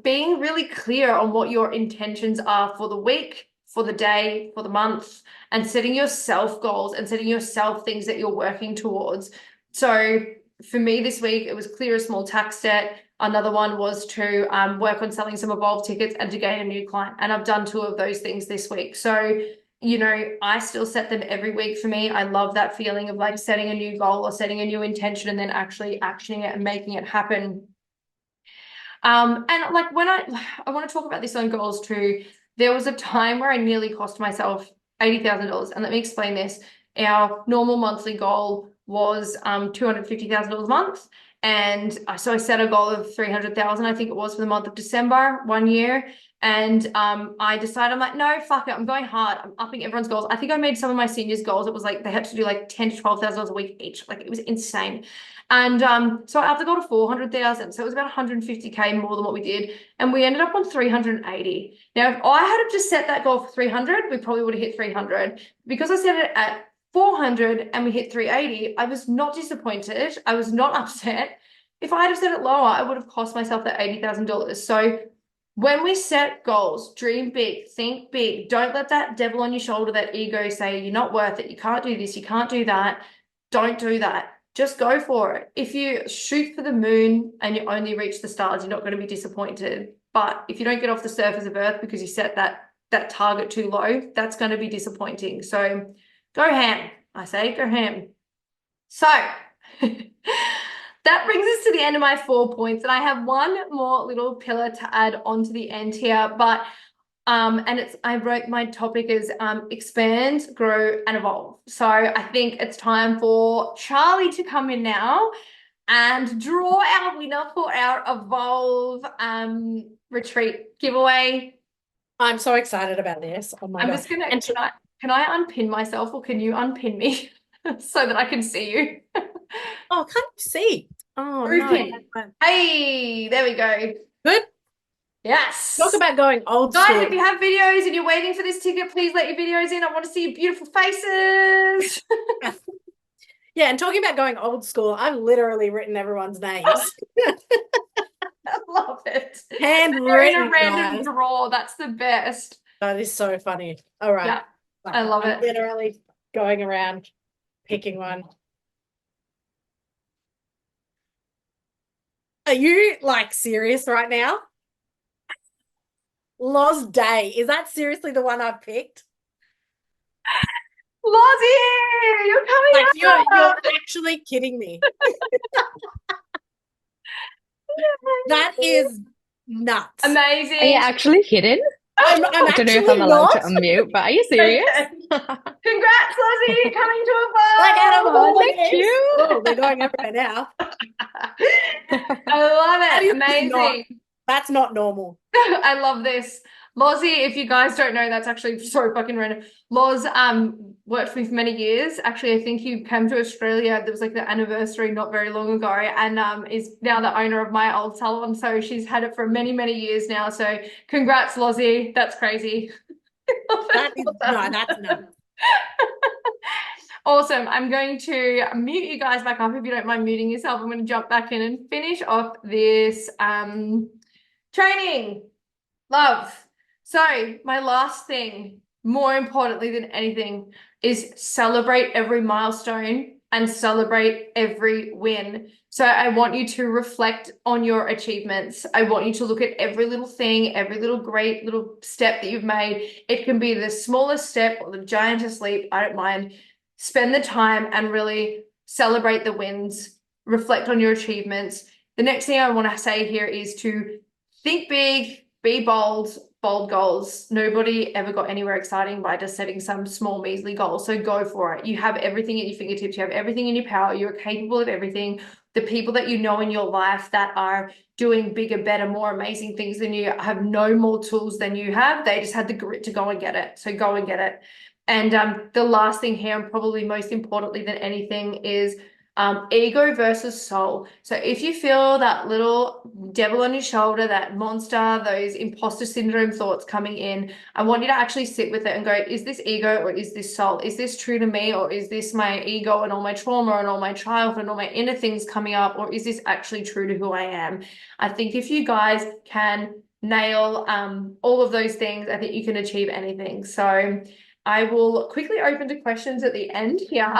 being really clear on what your intentions are for the week, for the day, for the month, and setting yourself goals and setting yourself things that you're working towards. So for me this week, it was clear a small tax debt. Another one was to work on selling some Evolve tickets and to gain a new client. And I've done 2 of those things this week. So, you know, I still set them every week for me. I love that feeling of like setting a new goal or setting a new intention and then actually actioning it and making it happen. And like when I want to talk about this on goals too, there was a time where I nearly cost myself $80,000. And let me explain this. Our normal monthly goal was $250,000 a month. And so I set a goal of 300,000, I think it was, for the month of December, 1 year. And I decided, I'm like, no, fuck it. I'm going hard. I'm upping everyone's goals. I think I made some of my seniors' goals. It was like they had to do like $10,000 to $12,000 a week each. Like it was insane. And so I upped the goal to 400,000. So it was about 150K more than what we did. And we ended up on 380. Now, if I had just set that goal for 300, we probably would have hit 300. Because I set it at 400 and we hit 380, I was not disappointed. I was not upset. If I had set it lower, I would have cost myself that $80,000. So when we set goals, dream big, think big. Don't let that devil on your shoulder, that ego, say you're not worth it. You can't do this. You can't do that. Don't do that. Just go for it. If you shoot for the moon and you only reach the stars, you're not going to be disappointed. But if you don't get off the surface of Earth because you set that target too low, that's going to be disappointing. So go ham. I say go ham. So that brings us to the end of my 4 points. And I have one more little pillar to add on to the end here. But I wrote my topic as expand, grow, and evolve. So I think it's time for Charlie to come in now and draw our winner for our Evolve retreat giveaway. I'm so excited about this. Oh my God. Just gonna, can I unpin myself or can you unpin me so that I can see you? Oh, can't you see? Oh, no. Hey, there we go. Good. Yes. Talk about going old school. Guys, if you have videos and you're waiting for this ticket, please let your videos in. I want to see your beautiful faces. Yeah, and talking about going old school, I've literally written everyone's names. I love it. Handwritten. In a random drawer. That's the best. That is so funny. All right. Yeah, I love it. Literally going around picking one. Are you like serious right now? Loz Day. Is that seriously the one I've picked? Lozzie, you're coming like, up. You're actually kidding me. That is nuts. Amazing. Are you actually kidding? I'm I don't know if I'm allowed to unmute, but are you serious? Congrats, Lozzie, coming to Evolve. Like, thank you. Oh, they're going everywhere now. I love it. Amazing. That's not normal. I love this. Lozzie, if you guys don't know, that's actually so fucking random. Loz worked for me for many years. Actually, I think you came to Australia. There was like the anniversary not very long ago, and is now the owner of my old salon. So she's had it for many, many years now. So congrats, Lozzie. That's crazy. That's nuts. Awesome. I'm going to mute you guys back up if you don't mind muting yourself. I'm going to jump back in and finish off this training. Love. So my last thing, more importantly than anything, is celebrate every milestone and celebrate every win. So I want you to reflect on your achievements. I want you to look at every little thing, every little great little step that you've made. It can be the smallest step or the giantest leap. I don't mind. Spend the time and really celebrate the wins, reflect on your achievements. The next thing I want to say here is to think big, be bold, bold goals. Nobody ever got anywhere exciting by just setting some small, measly goal. So go for it. You have everything at your fingertips. You have everything in your power. You're capable of everything. The people that you know in your life that are doing bigger, better, more amazing things than you have no more tools than you have. They just had the grit to go and get it. So go and get it. And the last thing here, and probably most importantly than anything, is ego versus soul. So if you feel that little devil on your shoulder, that monster, those imposter syndrome thoughts coming in, I want you to actually sit with it and go, is this ego or is this soul? Is this true to me, or is this my ego and all my trauma and all my childhood and all my inner things coming up, or is this actually true to who I am? I think if you guys can nail all of those things, I think you can achieve anything. So I will quickly open to questions at the end here.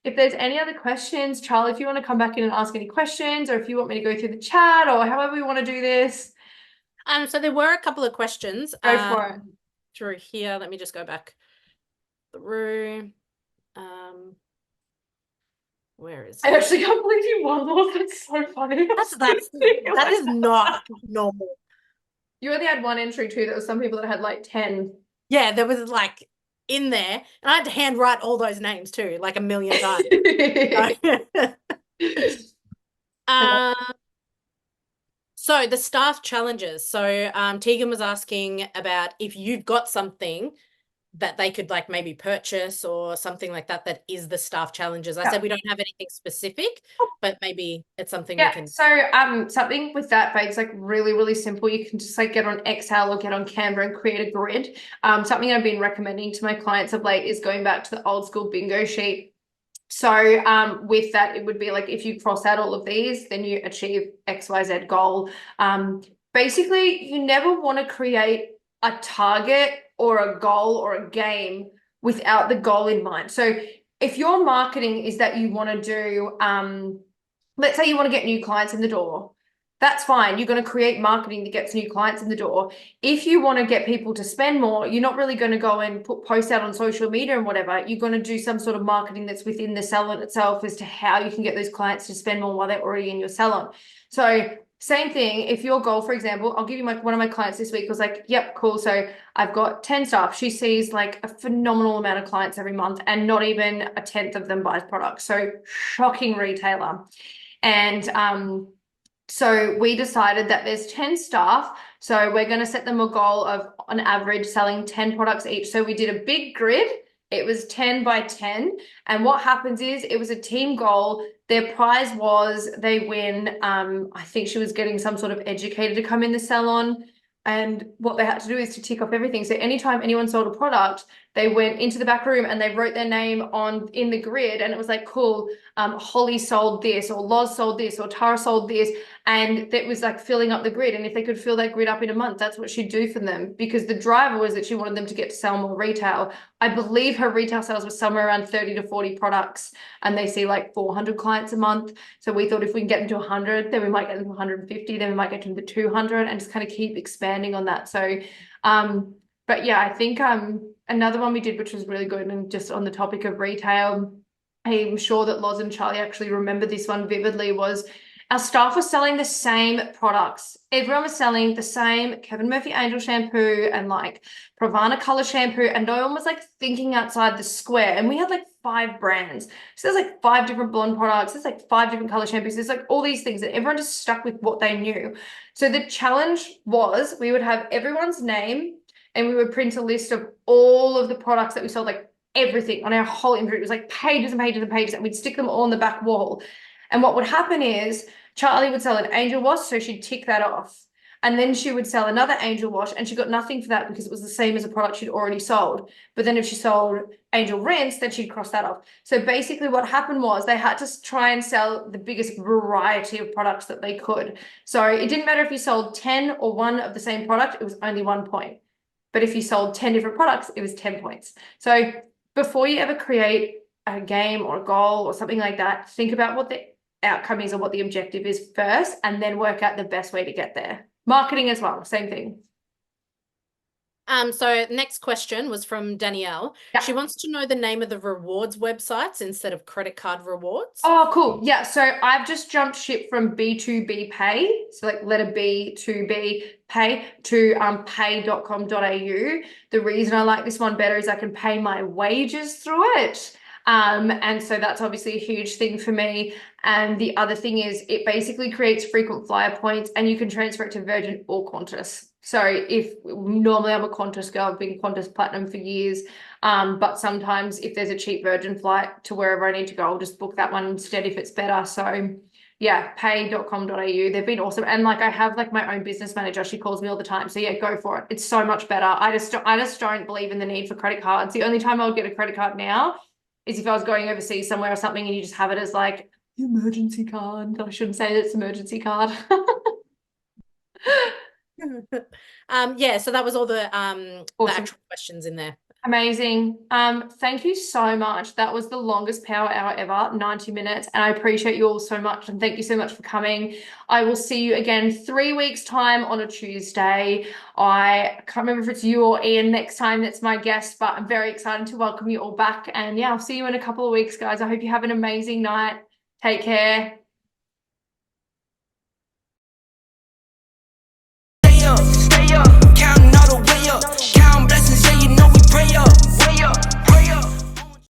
If there's any other questions, Charlie, if you want to come back in and ask any questions, or if you want me to go through the chat, or however we want to do this. So there were a couple of questions. Go for it. Through here. Let me just go back through. Where is I actually can't believe you won, Lord. That's so funny. That is not normal. You only had one entry too. There was some people that had like 10. Yeah, there was like in there, and I had to handwrite all those names too, like a million times. So the staff challenges. So Tegan was asking about if you've got something that they could like maybe purchase or something like that, that is the staff challenges. I said we don't have anything specific, but maybe it's something we can. So something with that, but it's like really, really simple. You can just like get on Excel or get on Canva and create a grid. Something I've been recommending to my clients of late is going back to the old school bingo sheet. So with that, it would be like if you cross out all of these, then you achieve XYZ goal. Basically, you never want to create a target or a goal or a game without the goal in mind. So if your marketing is that you want to do, let's say you want to get new clients in the door, that's fine. You're going to create marketing that gets new clients in the door. If you want to get people to spend more, you're not really going to go and put posts out on social media and whatever. You're going to do some sort of marketing that's within the salon itself as to how you can get those clients to spend more while they're already in your salon. So same thing. If your goal, for example, I'll give you one of my clients this week was like, yep, cool. So I've got 10 staff. She sees like a phenomenal amount of clients every month and not even a tenth of them buys products. So shocking retailer. And so we decided that there's 10 staff. So we're going to set them a goal of on average selling 10 products each. So we did a big grid. It was 10 by 10. And what happens is it was a team goal. Their prize was they win. I think she was getting some sort of educator to come in the salon. And what they had to do is to tick off everything. So anytime anyone sold a product, they went into the back room and they wrote their name in the grid. And it was like, cool, Holly sold this, or Loz sold this, or Tara sold this. And that was like filling up the grid. And if they could fill that grid up in a month, that's what she'd do for them, because the driver was that she wanted them to get to sell more retail. I believe her retail sales were somewhere around 30 to 40 products, and they see like 400 clients a month. So we thought if we can get them to 100, then we might get them to 150, then we might get them to 200, and just kind of keep expanding on that. So, but yeah, I think another one we did, which was really good, and just on the topic of retail, I'm sure that Loz and Charlie actually remember this one vividly, was our staff were selling the same products. Everyone was selling the same Kevin Murphy Angel shampoo and like Pravana color shampoo, and no one was like thinking outside the square. And we had like 5 brands. So there's like 5 different blonde products. There's like 5 different color shampoos. There's like all these things that everyone just stuck with what they knew. So the challenge was we would have everyone's name and we would print a list of all of the products that we sold, like everything on our whole inventory. It was like pages and pages and pages, and we'd stick them all on the back wall. And what would happen is Charlie would sell an angel wash, so she'd tick that off. And then she would sell another angel wash, and she got nothing for that because it was the same as a product she'd already sold. But then if she sold angel rinse, then she'd cross that off. So basically what happened was they had to try and sell the biggest variety of products that they could. So it didn't matter if you sold 10 or 1 of the same product, it was only 1 point. But if you sold 10 different products, it was 10 points. So before you ever create a game or a goal or something like that, think about what the outcome is or what the objective is first, and then work out the best way to get there. Marketing as well, same thing. So next question was from Danielle. Yeah. She wants to know the name of the rewards websites instead of credit card rewards. Oh, cool. Yeah. So I've just jumped ship from B2B Pay. So like letter B to B Pay to pay.com.au. The reason I like this one better is I can pay my wages through it. And so that's obviously a huge thing for me. And the other thing is it basically creates frequent flyer points and you can transfer it to Virgin or Qantas. So if normally I'm a Qantas girl, I've been Qantas Platinum for years. But sometimes if there's a cheap Virgin flight to wherever I need to go, I'll just book that one instead if it's better. So yeah, pay.com.au. They've been awesome. And like I have like my own business manager. She calls me all the time. So yeah, go for it. It's so much better. I just don't believe in the need for credit cards. The only time I would get a credit card now is if I was going overseas somewhere or something and you just have it as like emergency card. I shouldn't say that it's emergency card. Yeah, so that was all the Awesome. actual questions in there. Amazing. Thank you so much. That was the longest power hour ever, 90 minutes. And I appreciate you all so much. And thank you so much for coming. I will see you again 3 weeks' time on a Tuesday. I can't remember if it's you or Ian next time that's my guest, but I'm very excited to welcome you all back. And yeah, I'll see you in a couple of weeks, guys. I hope you have an amazing night. Take care. Stay up, counting all the way up.